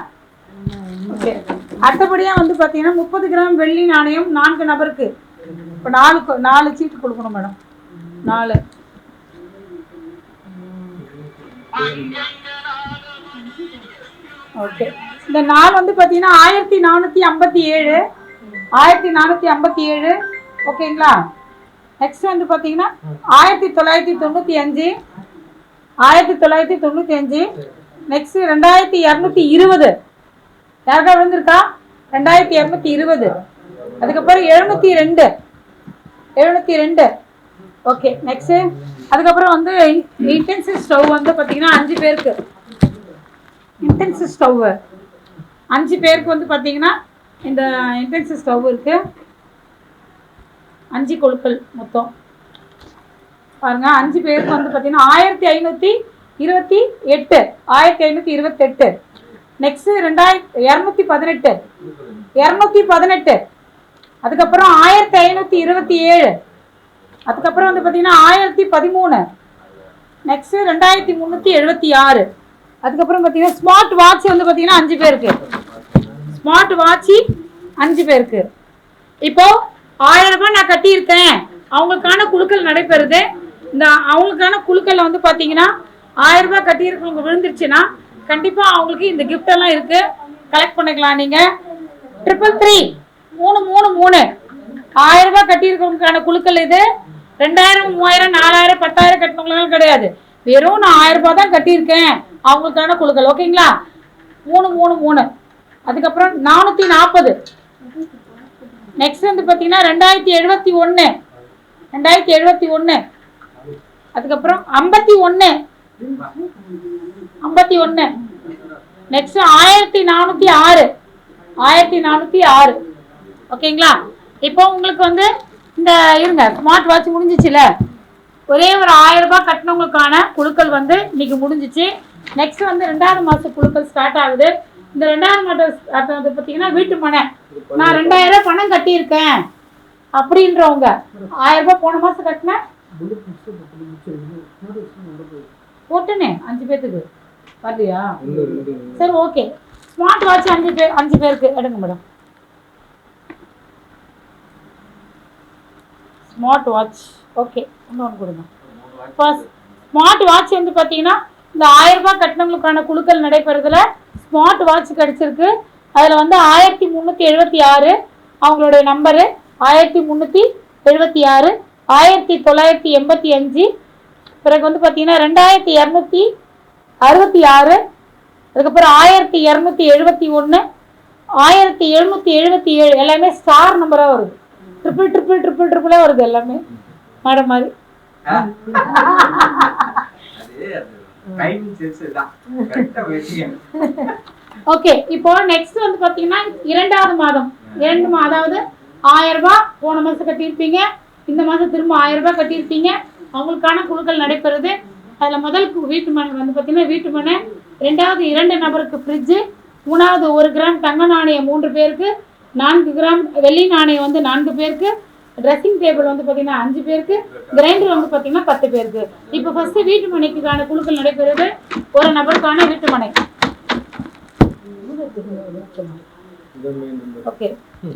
ஓகே. அடுத்தபடியா வந்து பாத்தீங்கன்னா 30 கிராம் வெள்ளி நாணயம் 4 நபருக்கு. இப்போ 4 சீட்டு கொடுக்கணும் மேடம். 4. ஓகே. இந்த 4 வந்து பாத்தீங்கன்னா 1457. 1457. ஓகேங்களா? நெக்ஸ்ட் வந்து பாத்தீங்கன்னா 1995. 1995. நெக்ஸ்ட் 2220. யாருக்கா விழுந்திருக்கா? 2220. அதுக்கப்புறம் 702. ஓகே. நெக்ஸ்ட் அதுக்கப்புறம் வந்து இன்டென்சிவ் ஸ்டவ் வந்து பார்த்தீங்கன்னா 5 பேருக்கு. இன்டென்சிவ் ஸ்டவ் 5 பேருக்கு வந்து பார்த்தீங்கன்னா இந்த இன்டென்சிவ் ஸ்டவ் இருக்கு. 5 கொழுக்கள் மொத்தம் பாருங்க. 5 பேருக்கு வந்து பார்த்தீங்கன்னா 1528. 1528. நெக்ஸ்ட் 218. 218. அதுக்கப்புறம் 1527. அதுக்கப்புறம் வந்து பார்த்தீங்கன்னா 1013. நெக்ஸ்ட் 2376. அதுக்கப்புறம் பார்த்தீங்கன்னா ஸ்மார்ட் வாட்ச் வந்து பார்த்தீங்கன்னா 5 பேருக்கு. ஸ்மார்ட் வாட்ச் 5 பேருக்கு. இப்போ 1000 ரூபாய் நான் கட்டியிருக்கேன், அவங்களுக்கான குழுக்கள் நடைபெறுது. இந்த அவங்களுக்கான குழுக்கள் வந்து பார்த்தீங்கன்னா 1000 ரூபாய் கட்டியிருக்கவங்க விழுந்துருச்சுன்னா கண்டிப்பாக அவங்களுக்கு இந்த கிஃப்ட் எல்லாம் இருக்கு, கலெக்ட் பண்ணிக்கலாம். நீங்கள் 333 333 1000 ரூபாய் கட்டியிருக்கவங்களுக்கான குழுக்கள் இது. 2000 3000 4000 10,000 கட்டினவங்களும் கிடையாது. வெறும் நான் 1000 ரூபாய் தான் கட்டியிருக்கேன், அவங்களுக்கான குழுக்கள். ஓகேங்களா? 333. அதுக்கப்புறம் 440. நெக்ஸ்ட் வந்து பார்த்தீங்கன்னா 2071. 2071. அதுக்கப்புறம் 51. 51. நெக்ஸ்ட் 1406. 1406. ஓகேங்களா? இப்போ உங்களுக்கு வந்து இந்த இருங்க ஸ்மார்ட் வாட்ச் முடிஞ்சிச்சுல, ஒரே ஒரு 1000 ரூபாய் கட்டினவங்களுக்கான குழுக்கள் வந்து இன்னைக்கு முடிஞ்சிச்சு. நெக்ஸ்ட் வந்து 2வது மாதம் குழுக்கள் ஸ்டார்ட் ஆகுது. இந்த 2வது மாதம் வந்து பார்த்தீங்கன்னா வீட்டு மனை, நான் 2000 ரூபாய் பணம் கட்டியிருக்கேன் அப்படின்றவங்க 1000 ரூபாய் போன மாதம் கட்டினேன் போட்டுனே 5 பேத்துக்கு வரலையா? சரி ஓகே. ஸ்மார்ட் வாட்ச் 5 பேருக்கு எடுங்க மேடம். ஸ்மார்ட் வாட்ச் ஓகே இன்னொன்று கொடுங்க. ஃபர்ஸ்ட் ஸ்மார்ட் வாட்ச் வந்து பார்த்தீங்கன்னா இந்த 1000 ரூபாய் கட்டணங்களுக்கான குழுக்கள் நடைபெறதுல ஸ்மார்ட் வாட்ச் கிடைச்சிருக்கு. அதில் வந்து 1376 அவங்களுடைய நம்பரு. 1376. 1985. பிறகு வந்து பார்த்தீங்கன்னா 2266. அதுக்கப்புறம் 1271. 1777 எல்லாமே ஸ்டார் நம்பராக வருது. ட்ரிபிளாக வருது எல்லாமே மேடம் மாதிரி. ஓகே. இப்போ நெக்ஸ்ட் வந்து பார்த்தீங்கன்னா 2வது மாதம் அதாவது 1000 ரூபாய் போன மாதம் கட்டியிருப்பீங்க, இந்த மாதம் திரும்ப 1000 ரூபாய் கட்டியிருப்பீங்க, அவங்களுக்கான குழுக்கள் நடைபெறுது. அதில் முதல் வீட்டு மனை வந்து பார்த்தீங்கன்னா வீட்டு மனை. 2வது 2 நபருக்கு ஃப்ரிட்ஜு. 3வது 1 கிராம் தங்க நாணயம் 3 பேருக்கு. 4 கிராம் வெள்ளி நாணயம் வந்து 4 பேருக்கு. ட்ரெஸ்ஸிங் டேபிள் வந்து பார்த்தீங்கன்னா 5 பேருக்கு. கிரைண்டர் வந்து பார்த்தீங்கன்னா 10 பேருக்கு. இப்போ ஃபர்ஸ்ட் வீட்டு மனைக்கான குழுக்கள் நடைபெறுது. ஒரு நபருக்கான வீட்டு மனை. ஓகே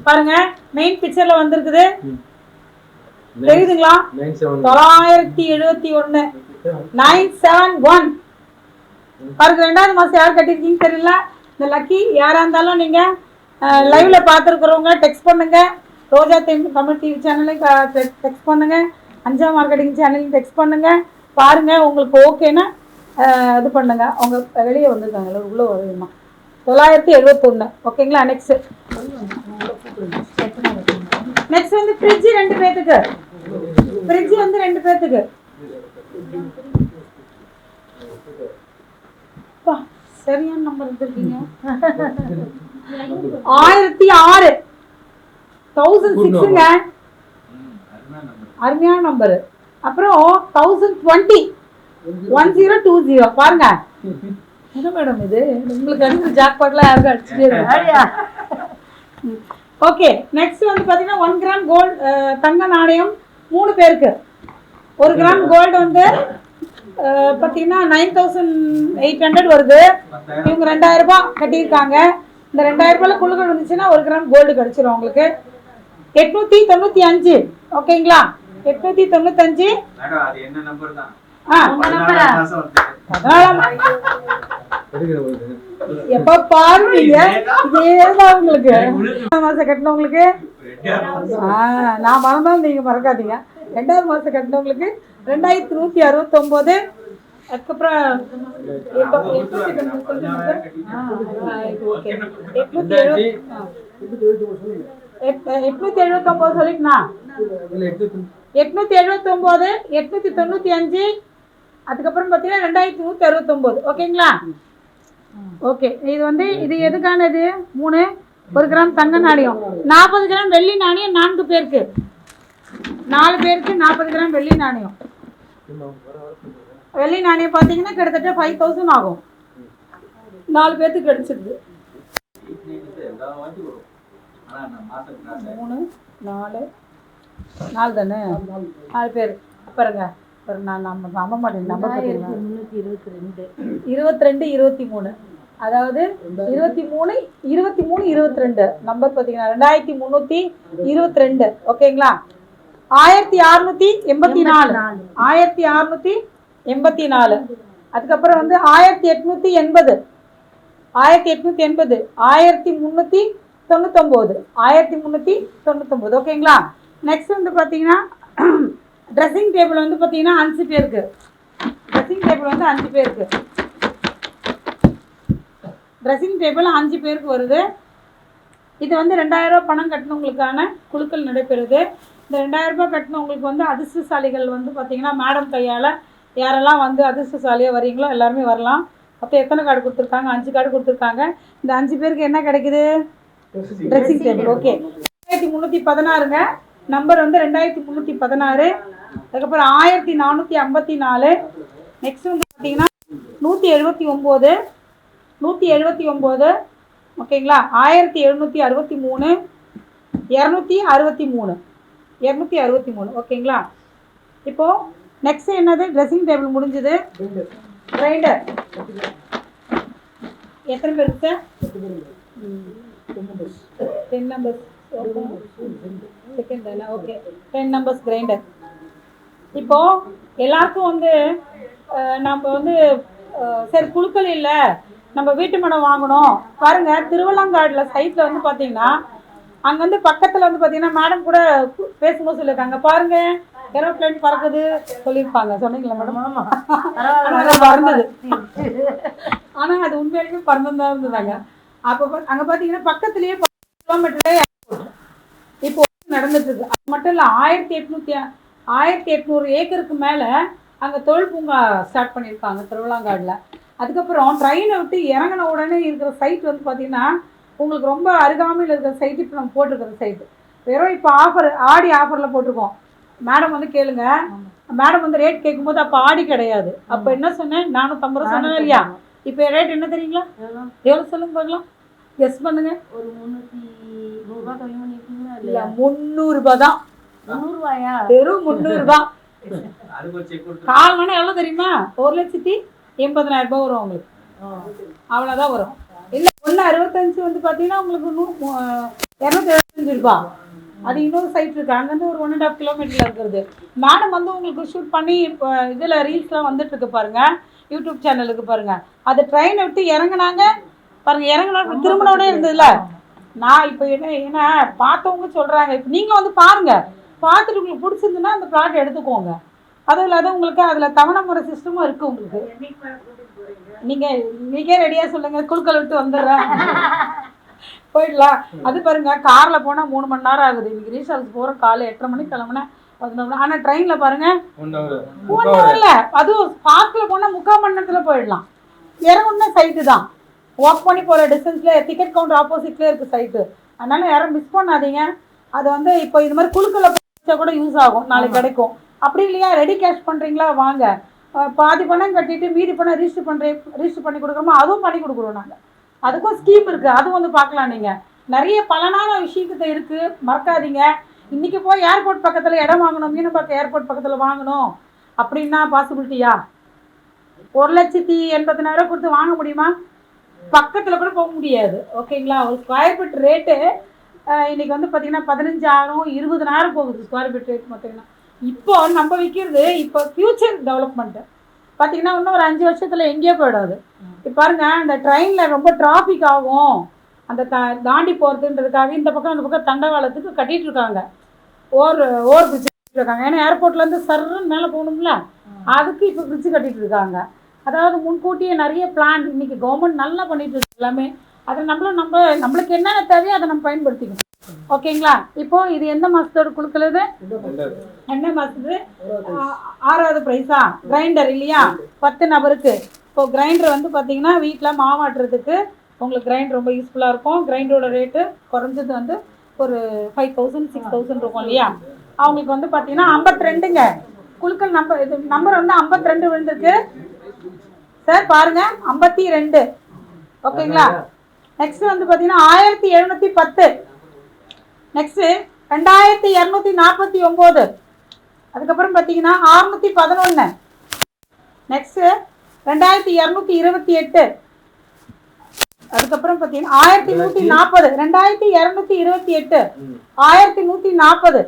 பாருங்க மெயின் பிக்சர்ல வந்திருக்குது, தெரியுதுங்களா? 971 971 பாருங்க. 2வது மாசம் யார் கட்டிருக்கீங்க தெரியல. இந்த லக்கி யாரா இருந்தாலும் நீங்க லைவ்ல பார்த்துருக்குறவங்க டெக்ஸ்ட் பண்ணுங்க. ரோஜா தமிழ் டிவி சேனலையும் டெக்ஸ்ட் பண்ணுங்க. 5ஆம் மார்க்கெட்டிங் சேனலையும் டெக்ஸ்ட் பண்ணுங்க. பாருங்க உங்களுக்கு ஓகேன்னா இது பண்ணுங்க. அவங்க வெளியே வந்திருக்காங்க, உள்ளே வருமா 971. ஓகேங்களா? நெக்ஸ்ட் வந்து ஃப்ரிட்ஜ் 2 பேத்துக்கு. ஃப்ரிட்ஜ் வந்து 2 பேத்துக்கு. சரியான நம்பர் எடுத்துருக்கீங்க. 1006 1006ங்க, அருமையான நம்பரு. அப்புறம் 1020 1020 பாருங்க. என்ன மேடம் இது? உங்களுக்கு அடிக்கிற ஜாக்பாட்லாம் யாருக்கும் அடிச்சுட்டே இருக்கு. ஓகே, நெக்ஸ்ட் வந்து பார்த்தீங்கன்னா 1 கிராம் கோல்டு தங்க நாணயம் 3 பேருக்கு. 1 கிராம் கோல்டு வந்து பார்த்தீங்கன்னா 9800 வருது. இவங்க 2000 ரூபாய் கட்டியிருக்காங்க. இந்த 2000 ரூபாயில குழுக்கள் வந்துச்சுன்னா 1 கிராம் கோல்டு கிடைச்சிரும் உங்களுக்கு. 895. ஓகேங்களா? 895. மேடம் அது என்ன நம்பர் தான்? எப்ப பாருங்க இதேதான் உங்களுக்கு. மாசம் கட்டினவங்களுக்கு நான் மறந்தாலும் நீங்க மறக்காதீங்க. 2வது மாசம் கட்டினவங்களுக்கு 2169. அதுக்கப்புறம் 879 சொல்லிட்டுனா 879 895. அதுக்கப்புறம் பார்த்தீங்கன்னா 2169. ஓகேங்களா? ஓகே, இது வந்து இது எதுக்கானது? 3 1 கிராம் தங்க நாணயம், 40 கிராம் வெள்ளி நாணயம் 4 பேருக்கு. 4 பேருக்கு 40 கிராம் வெள்ளி நாணயம். வெள்ளி நாணயம் பார்த்தீங்கன்னா கிட்டத்தட்ட 5000 ஆகும். 4 பேருக்கு கிடைச்சிருது. 3 4 4 தானே? 4 பேர். பாருங்க, நான் நம்ப மாட்டேன். நம்பர் 322 22 23. அதாவது 23 23 22 நம்பர் பார்த்தீங்கன்னா 2322. ஓகேங்களா? 1684 1684. அதுக்கப்புறம் வந்து 1880 1880 1399 1399. ஓகேங்களா? நெக்ஸ்ட் வந்து பார்த்தீங்கன்னா ட்ரெஸ்ஸிங் டேபிள் வந்து பார்த்தீங்கன்னா 5 பேருக்கு. ட்ரெஸ்ஸிங் டேபிள் வந்து 5 பேருக்கு. ட்ரெஸ்ஸிங் டேபிள் 5 பேருக்கு வருது. இது வந்து 2000 ரூபாய் பணம் கட்டினவங்களுக்கான குழுக்கள் நடைபெறுது. இந்த 2000 ரூபாய் கட்டினவங்களுக்கு வந்து அதிர்ஷ்டசாலிகள் வந்து பார்த்தீங்கன்னா மேடம் கையால் யாரெல்லாம் வந்து அதிர்ஷ்டசாலியாக வரீங்களோ எல்லாருமே வரலாம். அப்போ எத்தனை கார்டு கொடுத்துருக்காங்க? 5 கார்டு கொடுத்துருக்காங்க. இந்த 5 பேருக்கு என்ன கிடைக்குது? Dressing table. ஓகே, 2316ங்க. நம்பர் வந்து 2316. அதுக்கப்புறம் 1454. நெக்ஸ்ட் வந்து பார்த்தீங்கன்னா 179 179. ஓகேங்களா? 1763 263 263. ஓகேங்களா? இப்போது நெக்ஸ்ட் என்னது? ட்ரெஸ்ஸிங் டேபிள் முடிஞ்சது. கிரைண்டர் எத்தனை பேர் சார்? 10 நம்பர்ஸ். செகண்ட் தானே? Okay, 10 numbers grinder. இப்போது எல்லாருக்கும் வந்து நம்ம வந்து சரி குழுக்கள் இல்லை, நம்ம வீட்டு மனம் வாங்கணும். பாருங்கள், திருவள்ளங்காடில் சைட்டில் வந்து பார்த்தீங்கன்னா அங்கே வந்து பக்கத்தில் வந்து பார்த்தீங்கன்னா மேடம் கூட பேசும்போது சொல்லியிருக்காங்க. பாருங்கள், ஏரோப்ளேன் பறக்குது சொல்லியிருப்பாங்க. சொன்னீங்களா மேடம்? ஆமாம், பறந்தது. ஆனால் அது உண்மையிலுமே பறந்து தான் இருந்ததாங்க. அப்போ அங்கே பார்த்தீங்கன்னா பக்கத்துலேயே 10 கிலோமீட்டர்லேயே இப்போ நடந்துட்டு இருக்கு. அது மட்டும் இல்லை, 1800 ஏக்கருக்கு மேலே அங்கே தொழில் பூங்கா ஸ்டார்ட் பண்ணியிருக்காங்க திருவிழாங்காடில். அதுக்கப்புறம் ட்ரெயினை விட்டு இறங்கின உடனே இருக்கிற சைட் வந்து பார்த்தீங்கன்னா உங்களுக்கு ரொம்ப அருகாமையில் இருக்கிற சைட்டு இப்போ நம்ம போட்டிருக்கிற சைட்டு. வெறும் இப்போ ஆடி ஆஃபரில் போட்டிருக்கோம். மேடம் வந்து கேளுங்க. மேடம் வந்து ரேட் கேட்கும்போது அப்போ ஆடி கிடையாது. அப்போ என்ன சொன்னேன்? 450 ரூபா சொன்னேன் இல்லையா? இப்போ ரேட் என்ன தெரியுங்களா? எவ்வளோ சொல்லுங்க பார்க்கலாம். கெஸ் பண்ணுங்க. ஒரு 300 ரூபா கம்மி பண்ணிருக்கீங்களா? இல்லை, 300 ரூபா தான். 300 ரூபாயா? வெறும் 300 ரூபா. கால் மணி எவ்வளோ தெரியுமா? 1,80,000 ரூபாய் வரும் உங்களுக்கு. அவ்வளோதான் வரும். இல்லை 165 வந்து பார்த்தீங்கன்னா உங்களுக்கு 275 ரூபா. அது இன்னொரு சைட் இருக்குது, அங்கேருந்து ஒரு 1.5 கிலோமீட்டரில் இருக்கிறது. மேடம் வந்து உங்களுக்கு ஷூட் பண்ணி இப்போ இதில் ரீல்ஸ்லாம் வந்துட்டுருக்கு பாருங்கள், யூடியூப் சேனலுக்கு பாருங்கள். அது ட்ரெயினை விட்டு இறங்குனாங்க பாருங்கள், இறங்கினா திருமணோட இருந்ததுல. நான் இப்போ ஏன்னா பார்த்தவங்க சொல்கிறாங்க. இப்போ நீங்களும் வந்து பாருங்கள், பார்த்துட்டு உங்களுக்கு பிடிச்சிருந்துன்னா அந்த ப்ளாட் எடுத்துக்கோங்க. அதுவும் இல்லாத உங்களுக்கு அதில் தவணை முறை சிஸ்டமும் இருக்குது உங்களுக்கு. நீங்கள் இன்றைக்கே ரெடியாக சொல்லுங்கள், குழுக்கள் விட்டு வந்துடுறேன் போயிடலாம். அது பாருங்க, காரில் போனால் 3 மணி நேரம் ஆகுது. இன்னைக்கு ரீச் ஹவுஸ் போகிற காலை 8:30 மணிக்கு கிளம்புனேன், 11 மணி. ஆனால் ட்ரெயினில் பாருங்க 1 ஹவரில், அதுவும் பார்க்கில் போனால் 3/4 மணி நேரத்தில் போயிடலாம். இறங்குன்னா சைட்டு தான், வாக் பண்ணி போகிற டிஸ்டன்ஸில் டிக்கெட் கவுண்டர் ஆப்போசிட்லேயே இருக்குது சைட்டு. அதனால் யாரும் மிஸ் பண்ணாதீங்க. அது வந்து இப்போ இது மாதிரி குழுக்களை படித்தா கூட யூஸ் ஆகும், நாளைக்கு கிடைக்கும். அப்படி இல்லையா, ரெடி கேஷ் பண்ணுறீங்களா, வாங்க. பாதி பணம் கட்டிட்டு மீதி பணம் ரிஜிஸ்டர் பண்ணி கொடுக்குறோமோ அதுவும் பண்ணி கொடுக்குறோம் நாங்கள். அதுக்கும் ஸ்கீம் இருக்குது, அதுவும் வந்து பார்க்கலாம். நீங்கள் நிறைய பலனான விஷயத்த இருக்குது, மறக்காதீங்க. இன்றைக்கி போய் ஏர்போர்ட் பக்கத்தில் இடம் வாங்கணும், மீனம்பாக்கம் ஏர்போர்ட் பக்கத்தில் வாங்கணும் அப்படின்னா பாசிபிலிட்டியா? 1,80,000 கொடுத்து வாங்க முடியுமா? பக்கத்தில் கூட போக முடியாது. ஓகேங்களா? ஒரு ஸ்கொயர் ஃபீட் ரேட்டு இன்றைக்கி வந்து பார்த்திங்கன்னா 15,000 20,000 போகுது ஸ்கொயர் ஃபீட் ரேட் பார்த்திங்கன்னா. இப்போ நம்ம விற்கிறது இப்போ ஃப்யூச்சர் டெவலப்மெண்ட்டு பார்த்திங்கன்னா இன்னும் ஒரு 5 வருஷத்தில் எங்கேயோ போயிடாது. இப்போ பாருங்கள், இந்த ட்ரெயினில் ரொம்ப டிராஃபிக் ஆகும், அந்த தாண்டி போகிறதுன்றதுக்காக இந்த பக்கம் அந்த பக்கம் தண்டவாளத்துக்கு கட்டிகிட்ருக்காங்க, ஓவர் பிரிட்ஜ் கட்டிகிட்ருக்காங்க. ஏன்னா ஏர்போர்ட்லேருந்து சர்ன்னு மேலே போகணும்ல, அதுக்கு இப்போ பிரிட்ஜ் கட்டிகிட்டு இருக்காங்க. அதாவது முன்கூட்டியே நிறைய பிளான் இன்றைக்கி கவர்மெண்ட் நல்லா பண்ணிட்டு இருக்கு எல்லாமே. அதை நம்மளுக்கு என்னென்ன தேவையோ அதை நம்ம பயன்படுத்திக்கணும். ஓகேங்களா? இப்போ இது எந்த மாதத்தோட குழுக்கள்? இது என்ன மாதத்து? 6வது ப்ரைஸா? கிரைண்டர் இல்லையா, 10 நபருக்கு. இப்போ கிரைண்டர் வந்து பார்த்தீங்கன்னா வீட்டில் மாவாட்டுறதுக்கு உங்களுக்கு கிரைண்டர் ரொம்ப யூஸ்ஃபுல்லாக இருக்கும். கிரைண்டரோட ரேட்டு குறைஞ்சது வந்து ஒரு 5,000 6,000 இருக்கும் இல்லையா. அவங்களுக்கு வந்து பார்த்தீங்கன்னா 52ங்க குழுக்கள். நம்பர் வந்து 52 விழுந்திருக்கு சார், பாருங்க 52. ஓகேங்களா? நெக்ஸ்ட் வந்து பார்த்தீங்கன்னா 1710. நெக்ஸ்ட்டு 2249. அதுக்கப்புறம் பார்த்தீங்கன்னா 611. நெக்ஸ்ட்டு 2228. அதுக்கப்புறம் பார்த்தீங்கன்னா 1140. 2228 1140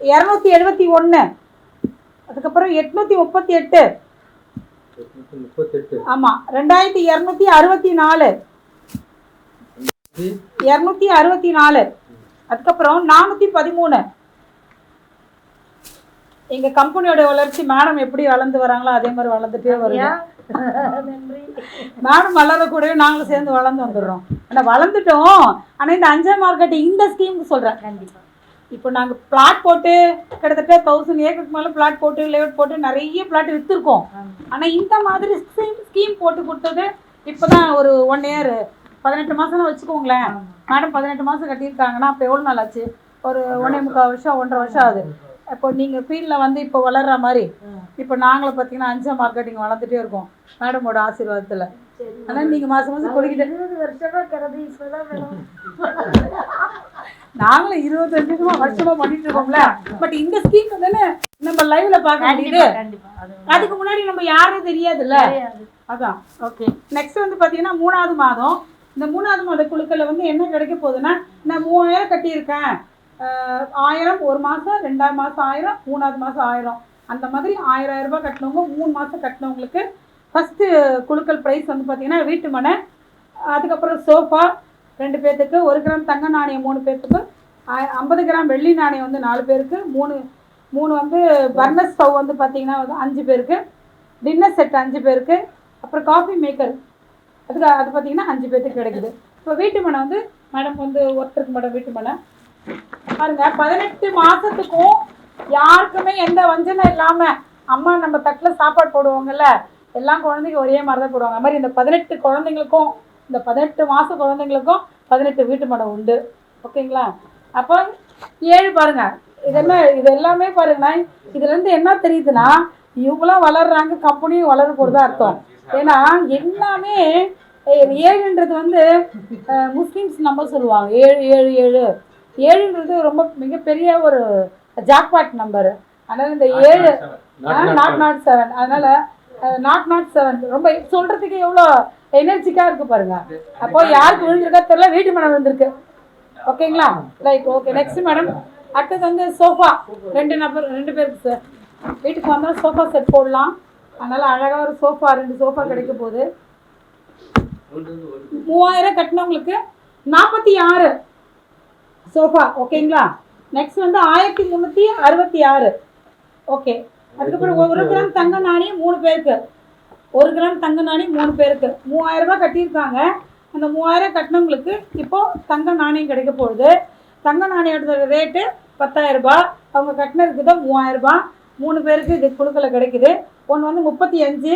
271. அதுக்கப்புறம் 838. ஆமாம் 2264 264. அதுக்கப்புறம் 413. எங்க கம்பெனியோட வளர்ச்சி மேடம் எப்படி வளர்ந்து வராங்களோ அதே மாதிரி வளர்ந்துட்டே வருங்க. மேடம் வளரக்கூடிய நாங்களும் சேர்ந்து வளர்ந்து வந்துடுறோம். ஆனால் வளர்ந்துட்டோம். ஆனால் இந்த 5 மார்க்கெட் இந்த ஸ்கீமுக்கு சொல்கிறேன். கண்டிப்பாக இப்போ நாங்கள் பிளாட் போட்டு கிட்டத்தட்ட 1000 ஏக்கருக்கு மேலே பிளாட் போட்டு லேஅவுட் போட்டு நிறைய பிளாட் விற்றுருக்கோம். ஆனால் இந்த மாதிரி ஸ்கீம் போட்டு கொடுத்தது இப்போ தான் ஒரு 1 இயர் 18 மாதம்னு வச்சுக்கோங்களேன். மேடம் 18 மாதம் கட்டியிருக்காங்கன்னா அப்போ எவ்வளோ நாள் ஆச்சு? ஒரு 1.25 வருஷம் 1.5 வருஷம் ஆகுது. இப்போ நீங்கள் ஃபீல்டில் வந்து இப்போ வளர்கிற மாதிரி இப்போ நாங்களும் பார்த்தீங்கன்னா 5 மார்க்கெட்டிங் வளர்ந்துட்டே இருக்கோம் மேடமோட ஆசீர்வாதத்தில். ஆனால் நீங்கள் மாதம் மாதம் கொடுக்கிட்டு 20 வருஷமாக கிடந்து இப்போதான் மேடம் நாங்களும் 25 வருஷமாக பண்ணிட்டு இருக்கோம்ல. பட் இந்த ஸ்கீம் தானே நம்ம லைவ்ல பார்க்க முடியுது. அதுக்கு முன்னாடி நம்ம யாரும் தெரியாதுல்ல, அதான். ஓகே, நெக்ஸ்ட் வந்து பார்த்தீங்கன்னா 3வது மாதம். இந்த 3வது மாத குழுக்களில் வந்து என்ன கிடைக்க போகுதுன்னா, நான் 3000 கட்டியிருக்கேன், 1000 ஒரு மாதம், 2வது மாதம் 1000, 3வது மாதம் 1000, அந்த மாதிரி 1000 ரூபாய் கட்டினவங்க 3 மாதம் கட்டினவங்களுக்கு ஃபஸ்ட்டு குழுக்கள் ப்ரைஸ் வந்து பார்த்தீங்கன்னா வீட்டு மனை, அதுக்கப்புறம் சோஃபா 2 பேர்த்துக்கு, 1 கிராம் தங்க நாணயம் 3 பேர்த்துக்கு, 50 கிராம் வெள்ளி நாணயம் வந்து 4 பேருக்கு, 3 வந்து பர்னர் ஸ்டவ் வந்து பார்த்தீங்கன்னா வந்து 5 பேருக்கு, டின்னர் செட் 5 பேருக்கு, அப்புறம் காஃபி மேக்கர் அது பார்த்தீங்கன்னா 5 பேர்த்துக்கு கிடைக்குது. இப்போ வீட்டு மனை வந்து மேடம் வந்து ஒருத்தருக்கு மேடம் வீட்டு மனை பாருங்க 18 மாதத்துக்கும் யாருக்குமே எந்த வஞ்சனை இல்லாமல் அம்மா நம்ம தட்டில் சாப்பாடு போடுவாங்கல்ல, எல்லா குழந்தைங்க ஒரே மாதிரி தான் போடுவாங்க. அது மாதிரி இந்த 18 குழந்தைங்களுக்கும், இந்த 18 மாத குழந்தைங்களுக்கும் 18 வீட்டு மனை உண்டு. ஓகேங்களா? அப்போ 7 பாருங்க, இது எல்லாமே பாருங்கன்னா இதுலேருந்து என்ன தெரியுதுன்னா இவங்களும் வளர்றாங்க, கம்பெனியும் வளர போகிறதா அர்த்தம். ஏன்னா எல்லாமே 7ன்றது வந்து முஸ்லீம்ஸ் நம்பர் சொல்லுவாங்க. 7ன்றது ரொம்ப மிகப்பெரிய ஒரு ஜாக்பாட் நம்பரு. அதனால் இந்த 7 not 7, அதனால் not 7 ரொம்ப சொல்கிறதுக்கு எவ்வளோ எனர்ஜிக்காக இருக்குது பாருங்க. அப்போ யாருக்கு விழுந்திருக்கா தெரியல, வீட்டு மனை விழுந்திருக்கு. ஓகேங்களா? Like okay. நெக்ஸ்ட் மேடம் அடுத்தது வந்து சோஃபா 2 பேருக்கு சார் வீட்டுக்கு வந்தால் சோஃபா செட் போடலாம். அதனால் அழகாக ஒரு சோஃபா 2 சோஃபா கிடைக்க போகுது. 3000 கட்டினவங்களுக்கு 46 சோஃபா. ஓகேங்களா? நெக்ஸ்ட் வந்து 1366 ஓகே. அதுக்கப்புறம் 1 கிராம் தங்க நாணயம் 3 பேருக்கு, 1 கிராம் தங்க நாணயம் 3 பேருக்கு 3000 ரூபாய் கட்டியிருக்காங்க. அந்த 3000 கட்டினவங்களுக்கு இப்போது தங்க நாணயம் கிடைக்க போகுது. தங்க நாணயத்தோட ரேட்டு 10,000 ரூபாய். அவங்க கட்டினதுக்கு தான் 3000 ரூபாய். 3 பேருக்கு இது குழுக்களை கிடைக்குது. ஒன்று வந்து 35.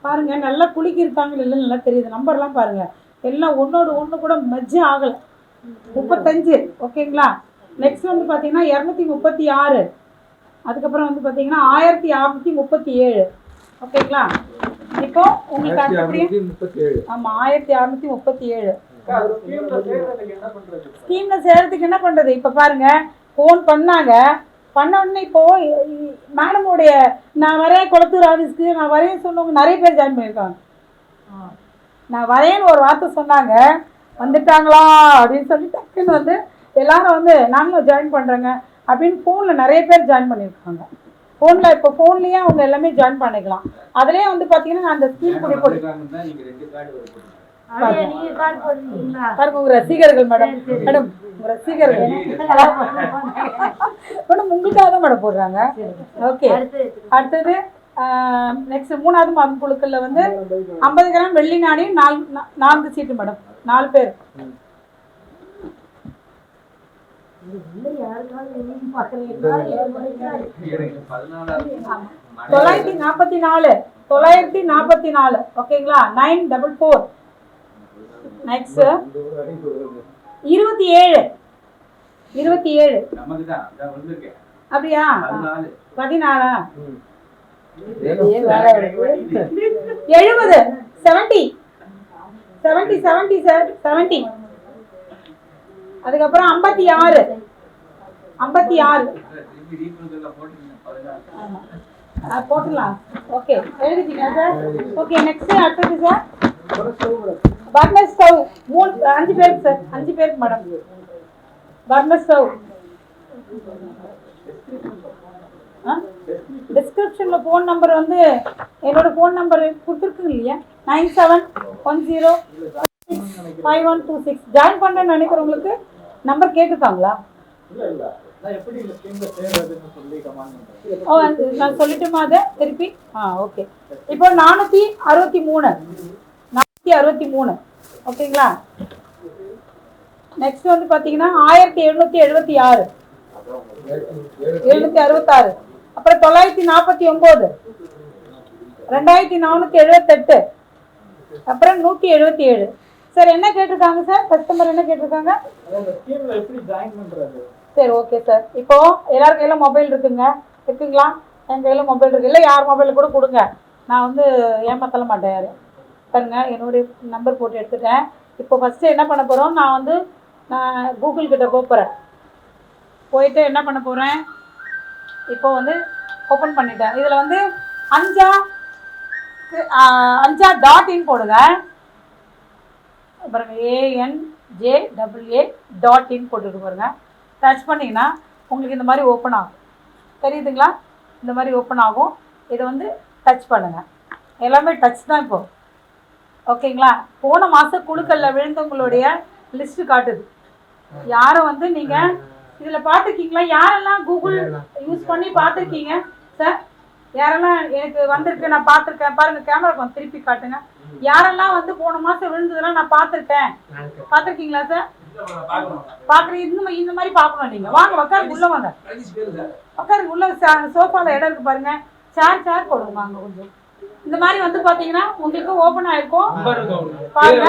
பாருங்கள் நல்லா குலுக்கியிருக்காங்க இல்லை நல்லா தெரியுது. நம்பர்லாம் பாருங்கள் எல்லாம் ஒன்றோடு ஒன்று கூட மெஜ்ஜே ஆகலை. 35 ஓகேங்களா. நெக்ஸ்ட் வந்து பார்த்தீங்கன்னா 236. அதுக்கப்புறம் வந்து பார்த்தீங்கன்னா 1637 ஓகேங்களா. இப்போ உங்களுக்கு அடுத்தபடியாக ஆமாம் 1637. ஸ்கீம்ல சேர்றதுக்கு என்ன பண்ணுறது? இப்போ பாருங்கள் ஃபோன் பண்ணாங்க. பண்ண உடனே இப்போது மேடமுடைய நான் வரேன் குளத்தூர் ஆஃபீஸ்க்கு நான் வரேன்னு சொன்னவங்க நிறைய பேர் ஜாயின் பண்ணியிருக்காங்க. நான் வரேன்னு ஒரு வார்த்தை சொன்னாங்க, வந்துட்டாங்களா அப்படின்னு சொல்லி டக்குன்னு வந்து எல்லாரும் வந்து நாங்களும் ஜாயின் பண்ணுறேங்க அப்படின்னு ஃபோனில் நிறைய பேர் ஜாயின் பண்ணியிருக்காங்க. ஃபோனில் இப்போ ஃபோன்லேயே அவங்க எல்லாமே ஜாயின் பண்ணிக்கலாம். அதுலேயே வந்து பார்த்தீங்கன்னா நான் அந்த ஸ்கீம் கூட போட்டு பாருங்க உங்க ரசிகர்கள் மேடம் மேடம் உங்க ரசிகர்கள் மேடம் உங்களுக்காக தான் மேடம் போடுறாங்க. ஓகே. அடுத்தது நெக்ஸ்ட் 3வது மாதம் குழுக்கள்ல வந்து 50 கிராம் வெள்ளி நாணயம் 4 சீட்டு மேடம், 4 பேர். 944 ஓகேங்களா. 944. நெக்ஸ்ட் 27 அப்படியா 14 70 சார் 70. அதுக்கப்புறம் 56 போட்டுடலாம். ஓகே எழுதிட்டீங்க சார். ஓகே நெக்ஸ்ட் அடுத்தது சார் பர்னர் ஸ்டவ் 5 பேருக்கு சார், 5 பேருக்கு மேடம் பர்னர் ஸ்டவ். டிஸ்கிரிப்ஷன்ல ஃபோன் நம்பர் வந்து என்னோட ஃபோன் நம்பர் கொடுத்துருக்கு இல்லையா 97105126. ஜாயின் பண்ணுறேன்னு நினைக்கிறவங்களுக்கு நம்பர் கேட்டுருக்காங்களா? நான் சொல்லிட்டுமா அதை திருப்பி? ஓகே. இப்போ 463 ஓகேங்களா. நெக்ஸ்ட் வந்து பார்த்தீங்கன்னா 1776 766. அப்புறம் 949 2478. அப்புறம் 177. சார் என்ன கேட்டிருக்காங்க சார்? கஸ்டமர் என்ன கேட்டிருக்காங்க? சரி ஓகே சார். இப்போ எல்லாரும் கையில மொபைல் இருக்குங்களா? என் கையில் மொபைல் இருக்கு. இல்லை யார் மொபைல் கூட கொடுங்க, நான் வந்து ஏமாத்தல மாட்டேன் யார். பாருங்க என்னுடைய நம்பர் போட்டு எடுத்துட்டேன். இப்போ ஃபஸ்ட்டு என்ன பண்ண போகிறோம், நான் கூகுள் கிட்ட போகிறேன். போயிட்டு என்ன பண்ண போகிறேன், இப்போ வந்து ஓப்பன் பண்ணிட்டேன். இதில் வந்து ANJA.in போடுங்க. பாருங்க ANJAA.in போட்டுட்டு பாருங்க. டச் பண்ணிங்கன்னா உங்களுக்கு இந்த மாதிரி ஓப்பன் ஆகும். தெரியுதுங்களா? இந்த மாதிரி ஓப்பன் ஆகும். இதை வந்து டச் பண்ணுங்கள். எல்லாமே டச் தான் இப்போ. ஓகேங்களா. போன மாதம் குழுக்களில் விழுந்தவங்களுடைய லிஸ்ட்டு காட்டுது. யாரும் வந்து நீங்கள் இதில் பார்த்துருக்கீங்களா? யாரெல்லாம் கூகுள் யூஸ் பண்ணி பார்த்துருக்கீங்க சார்? யாரெல்லாம் எனக்கு வந்திருக்கு நான் பார்த்துருக்கேன் பாருங்கள், கேமரா கொஞ்சம் திருப்பி காட்டுங்க. யாரெல்லாம் வந்து போன மாதம் விழுந்ததெல்லாம் நான் பார்த்துருக்கேன் பார்த்துருக்கீங்களா சார்? பார்க்குறீங்க இந்த மாதிரி பார்க்கணும். நீங்கள் வாங்க உட்காருங்க, உள்ளே வாங்க உட்காருங்க. உள்ள சோஃபாவில் இடம் இருக்குது பாருங்கள். சேர் போடுங்க வாங்க கொஞ்சம். இந்த மாதிரி வந்து பார்த்தீங்கன்னா உங்களுக்கு ஓப்பன் ஆகிருக்கும் பாருங்க.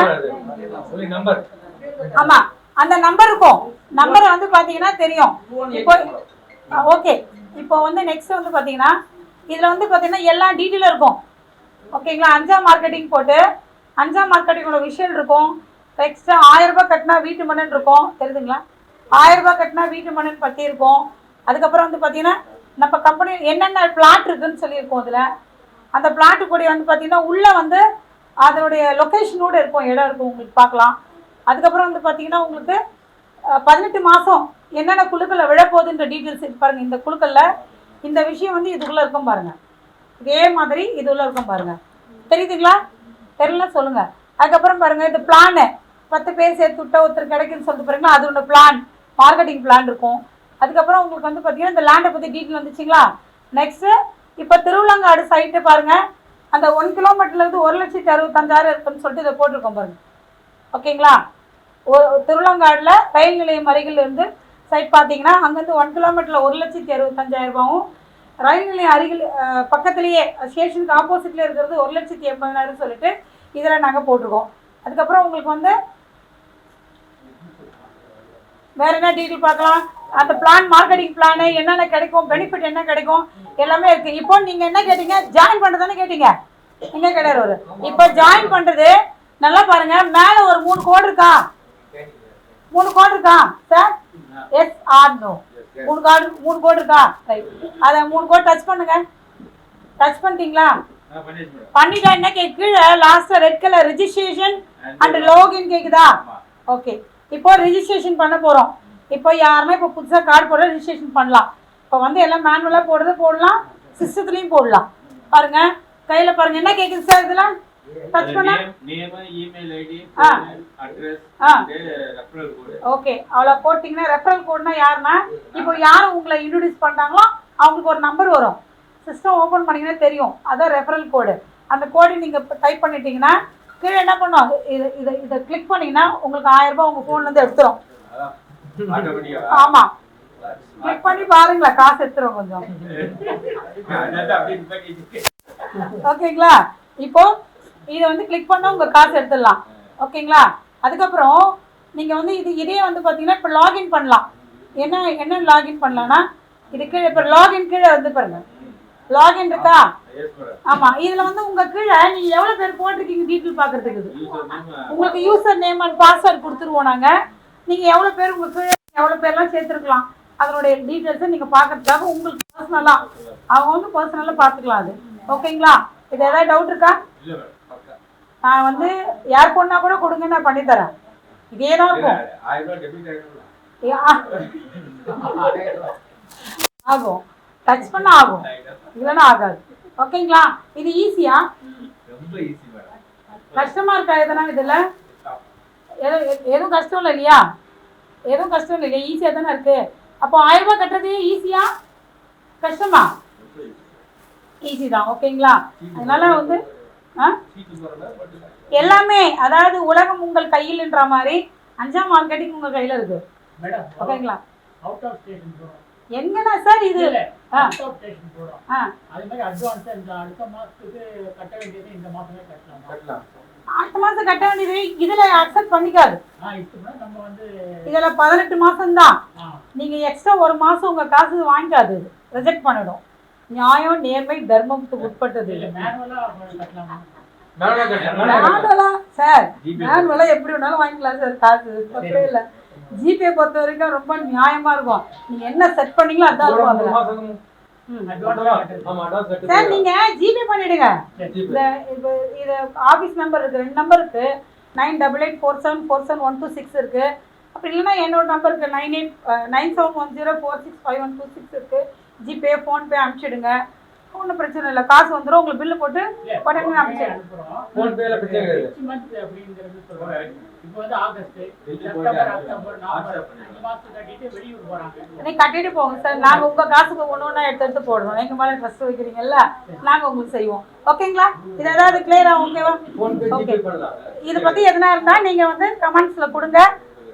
ஆமாம் அந்த நம்பர் இருக்கும். நம்பரை வந்து பார்த்தீங்கன்னா தெரியும். இப்போ ஓகே. இப்போ வந்து நெக்ஸ்ட் வந்து பார்த்தீங்கன்னா இதில் வந்து பார்த்தீங்கன்னா எல்லா டீட்டெயிலும் இருக்கும். ஓகேங்களா. ANJA மார்க்கெட்டிங் போட்டு ANJA மார்க்கெட்டிங்கோட விஷயம் இருக்கும். எக்ஸ்ட்ரா 1000 ரூபாய் கட்டினா வீட்டு மனன் இருக்கும். தெரியுதுங்களா? 1000 ரூபாய் கட்டினா வீட்டு மனன் பற்றி இருக்கும். அதுக்கப்புறம் வந்து பார்த்தீங்கன்னா நம்ம கம்பெனி என்னென்ன பிளாட் இருக்குதுன்னு சொல்லியிருக்கோம். அதில் அந்த பிளாட்டு கூட வந்து பார்த்தீங்கன்னா உள்ளே வந்து அதனுடைய லொக்கேஷனோடு இருக்கும், இடம் இருக்கும், உங்களுக்கு பார்க்கலாம். அதுக்கப்புறம் வந்து பார்த்தீங்கன்னா உங்களுக்கு 18 மாதம் என்னென்ன குழுக்களில் விழப்போகுதுன்ற டீட்டெயில்ஸ் இது பாருங்கள். இந்த குழுக்களில் இந்த விஷயம் வந்து இதுக்குள்ளே இருக்கும் பாருங்கள். இதே மாதிரி இதுக்குள்ளே இருக்கும் பாருங்கள். தெரியுதுங்களா? தெரியல சொல்லுங்கள். அதுக்கப்புறம் பாருங்கள் இது பிளானு 10 பேர் சேர்த்து விட்டா ஒருத்தர் கிடைக்குன்னு சொல்லிட்டு பாருங்களா, அது ஒன்று பிளான், மார்க்கெட்டிங் பிளான் இருக்கும். அதுக்கப்புறம் உங்களுக்கு வந்து பார்த்தீங்கன்னா இந்த லேண்டை பற்றி டீட்டெயில் வந்துச்சுங்களா. நெக்ஸ்ட்டு இப்போ திருவிழங்காடு சைட்டு பாருங்கள், அந்த 1 கிலோமீட்டர்லேருந்து 1,65,000 இருக்குன்னு சொல்லிட்டு இதை போட்டிருக்கோம் பாருங்கள். ஓகேங்களா? திருவிழங்காடில் ரயில் நிலையம் அருகிலிருந்து சைட் பார்த்தீங்கன்னா அங்கேருந்து 1 கிலோமீட்டரில் 1,65,000 ரூபாயும், ரயில் நிலையம் அருகில் பக்கத்துலேயே ஸ்டேஷனுக்கு ஆப்போசிட்லேயே இருக்கிறது 1,80,000 சொல்லிட்டு இதில் நாங்கள் போட்டிருக்கோம். அதுக்கப்புறம் உங்களுக்கு வந்து வேறு என்ன டீட்டெயில் பார்க்கலாம், அந்த பிளான், மார்க்கெட்டிங் பிளானு என்னென்ன கிடைக்கும், பெனிஃபிட் என்ன கிடைக்கும் எல்லாமே இருக்குது. இப்போ நீங்கள் என்ன கேட்டீங்க, ஜாயின் பண்ணுறதானே கேட்டீங்க, எங்கே கிடையாது ஒரு இப்போ ஜாயின் பண்ணுறது நல்லா பாருங்கள். மேலே ஒரு 3 கோடு இருக்கா, 3 கோடு இருக்கா சார்? Yes or no? 3 கோடு இருக்கா? ரைட், அதை 3 கோடு டச் பண்ணுங்க. டச் பண்ணிட்டீங்களா? பண்ணிட்டா என்ன கீழே லாஸ்ட்டாக red colour registration and login கேட்குதா? ஓகே, இப்போ ரிஜிஸ்ட்ரேஷன் பண்ண போகிறோம். இப்போ யாருமே இப்போ புதுசாக கார்டு போட ரிஜிஸ்ட்ரேஷன் பண்ணலாம். இப்போ வந்து எல்லாம் மேனுவலாக போடலாம், சிஸ்டத்துலேயும் போடலாம். பாருங்கள் கையில் பாருங்கள் என்ன கேட்குது சார் இதெல்லாம் டச் பண்ண. ஓகே, அவ்வளோ போட்டிங்கன்னா ரெஃபரல் கோட்னா யாருன்னா, இப்போ யாரும் உங்களை இன்ட்ரடியூஸ் பண்ணுறாங்களோ அவங்களுக்கு ஒரு நம்பர் வரும், சிஸ்டம் ஓப்பன் பண்ணிங்கன்னா தெரியும், அதான் ரெஃபரல் கோடு. அந்த கோடு நீங்கள் டைப் பண்ணிட்டீங்கன்னா கீழே என்ன பண்ணுவோம், இதை கிளிக் பண்ணிங்கன்னா உங்களுக்கு 1000 ரூபாய் உங்கள் ஃபோன்லேருந்து எடுத்துரும். ஆமாம், கிளிக் பண்ணி பாருங்களா, காசு எடுத்துரும் கொஞ்சம். ஓகேங்களா? இப்போ இதை வந்து கிளிக் பண்ணால் உங்கள் காசு எடுத்துடலாம். ஓகேங்களா? அதுக்கப்புறம் நீங்கள் வந்து இதே வந்து பார்த்தீங்கன்னா இப்போ லாகின் பண்ணலாம். என்ன லாகின் பண்ணலான்னா இது கீழே இப்போ லாகின் கீழே வந்து பாருங்க, லாகின் இருக்கா? ஆமாம், இதில் வந்து உங்கள் கீழே நீங்கள் எவ்வளோ பேர் போட்டிருக்கீங்க டீட்டெயில் பார்க்குறதுக்கு உங்களுக்கு யூசர் நேம் அண்ட் பாஸ்வேர்டு கொடுத்துருவோம் நாங்கள். நீங்கள் எவ்வளோ பேர் உங்கள் கீழே எவ்வளோ பேர்லாம் சேர்த்துருக்கலாம் அதனுடைய டீட்டெயில்ஸை நீங்கள் பார்க்குறதுக்காக உங்களுக்கு பர்சனலாக அவங்க வந்து பர்சனலாக பார்த்துக்கலாம் அது. ஓகேங்களா? இது ஏதாவது டவுட் இருக்கா? நான் வந்து யார் பொண்ணா கூட கொடுங்க, நான் பண்ணித்தரேன். இதே தான் இருக்கும், ஆகும், டச் பண்ண ஆகும், இல்லைன்னா ஆகாது. ஓகேங்களா? இது ஈஸியா? கஷ்டமா இருக்கா எதனா? இதில் எதுவும் கஷ்டம் இல்லை இல்லையா? எதுவும் கஷ்டம் இல்லை இல்லையா? ஈஸியாக தானே இருக்கு. அப்போ 1000 ரூபாய் கட்டுறதே ஈஸியா கஷ்டமா? ஈஸி தான். ஓகேங்களா? அதனால வந்து எல்லாமே, அதாவது உலகம் உங்கள் கையில்ன்ற மாதிரி 5ஆம் மார்க்கெட்டிங் உங்கள் கையில் இருக்கு. ஓகேங்களா? எங்கன்னா சார் இது அடுத்த மாதம் கட்ட வேண்டியது இதில் அக்செப்ட் பண்ணிக்காது. இதில் 18 மாதம்தான். நீங்கள் எக்ஸ்ட்ரா 1 மாதம் உங்கள் காசு வாங்கிக்காது, ரிஜெக்ட் பண்ணிடும். நியாயம், நேர்மை, தர்மத்துக்கு உட்பட்டது. சார் மேனுவலா எப்படி வேணாலும் வாங்கிக்கலாம் சார், காசு தப்பே இல்லை. ஜிபே பொறுத்த வரைக்கும் ரொம்ப நியாயமா இருக்கும். நீங்க என்ன செட் பண்ணீங்களோ அதான் இருக்கும். சார் நீங்க ஜிபே பண்ணிடுங்க. இது ஆபீஸ் நம்பர் இருக்கு, 2 நம்பர் இருக்கு, 9884747126 இருக்கு. அப்படி இல்லைன்னா என்னோட நம்பர் இருக்கு 9710465126 இருக்கு. ஜிபே, ஃபோன்பே அனுப்பிச்சிடுங்க, ஒன்றும் பிரச்சனை இல்லை. காசு வந்துடும், உங்களுக்கு பில்லு போட்டு உடனே அனுப்பிச்சிடுங்க. கட்டிட்டு போங்க சார், நாங்கள் உங்கள் காசுக்கு ஒன்று எடுத்து போடுறோம். எங்கள் மேலே ட்ரஸ்ட் வைக்கிறீங்கல்ல, நாங்கள் உங்களுக்கு செய்வோம். ஓகேங்களா? இது ஏதாவது கிளியரா? ஓகேவா? ஓகே, இதை பற்றி எதனா இருந்தால் நீங்கள் வந்து கமெண்ட்ஸில் கொடுங்க.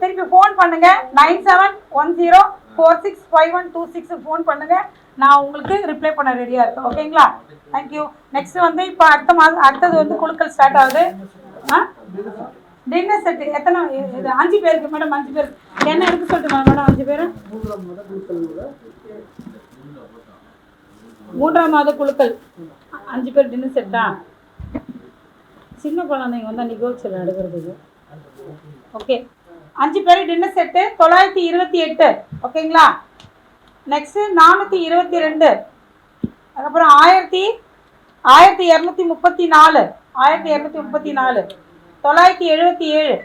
திருப்பி ஃபோன் பண்ணுங்க, 9710465126 ஃபோன் பண்ணுங்க, நான் உங்களுக்கு ரிப்ளை பண்ண ரெடியாக இருக்கேன். ஓகேங்களா? தேங்க்யூ. நெக்ஸ்ட் வந்து இப்போ அடுத்தது வந்து குழுக்கள் ஸ்டார்ட் ஆகுது. டின்னர் செட்டு எத்தனை? இது 5 பேருக்கு மேடம், 5 பேருக்கு என்ன எடுக்க சொல்லிட்டு மேடம்? 5 பேர் 3ஆம் மாத குழுக்கள் 5 பேர் டின்னர் செட்டா? சின்ன குழந்தைங்க வந்து நிகழ்ச்சியில் எடுக்கிறதுக்கு. ஓகே, 5 பேர் டின்னர் செட்டு 928. ஓகேங்களா? நெக்ஸ்ட்டு 422, அதுக்கப்புறம் 1234, 977,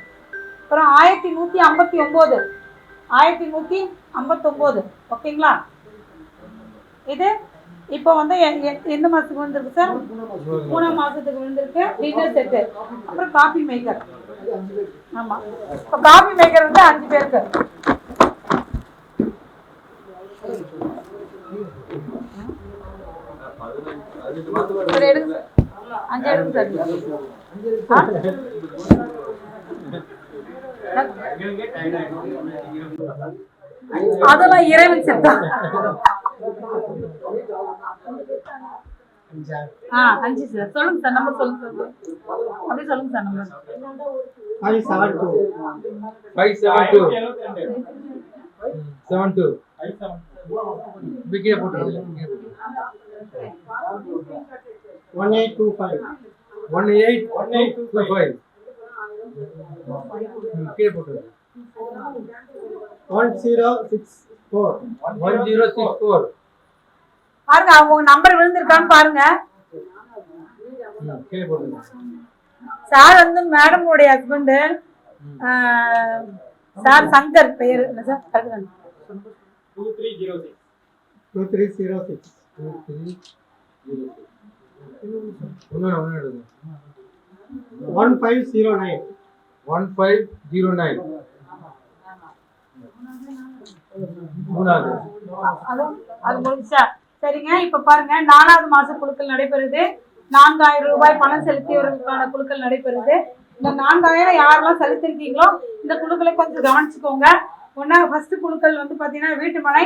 அப்புறம் 1159. ஓகேங்களா? இது இப்போ வந்து எந்த மாதத்துக்கு வந்துருக்கு சார்? 3ஆம் மாதத்துக்கு வந்துருக்கு டின்னர் செட்டு. அப்புறம் காஃபி மேக்கர். ஆமாம், இப்போ காஃபி மேக்கர் வந்து 5 பேருக்கு. ஒரு எடுங்க சார். 5 எடுங்க சார். அதெல்லாம் இறைவன் செத்தான். 5 சார். சொல்லுங்க சார், நம்பர் சொல்லுங்க சார். அப்படியே சொல்லுங்க சார் நம்பர். 572 72 விக்கிய போட்டுருங்க. 1825 கீழே போட்டுருங்க. 1064 பாருங்க அவங்க நம்பர் விழுந்திருக்கான்னு பாருங்க. கீழே போட்டுருங்க. சார் வந்து மேடம் உடைய ஹஸ்பண்ட். சார் சங்கர் பெயர் என்ன சார்? 2306 1509 அது முடிச்சா சரிங்க. இப்ப பாருங்க 4வது மாச குழுக்கள் நடைபெறுது. 4000 ரூபாய் பணம் செலுத்தியவர்களுக்கான குழுக்கள் நடைபெறுது. இந்த 4000 யாரெல்லாம் செலுத்திருக்கீங்களோ இந்த குழுக்களை கொஞ்சம் கவனிச்சுக்கோங்க. ஃபர்ஸ்ட் குழுக்கள் வந்து பாத்தீங்கன்னா வீட்டு மனை,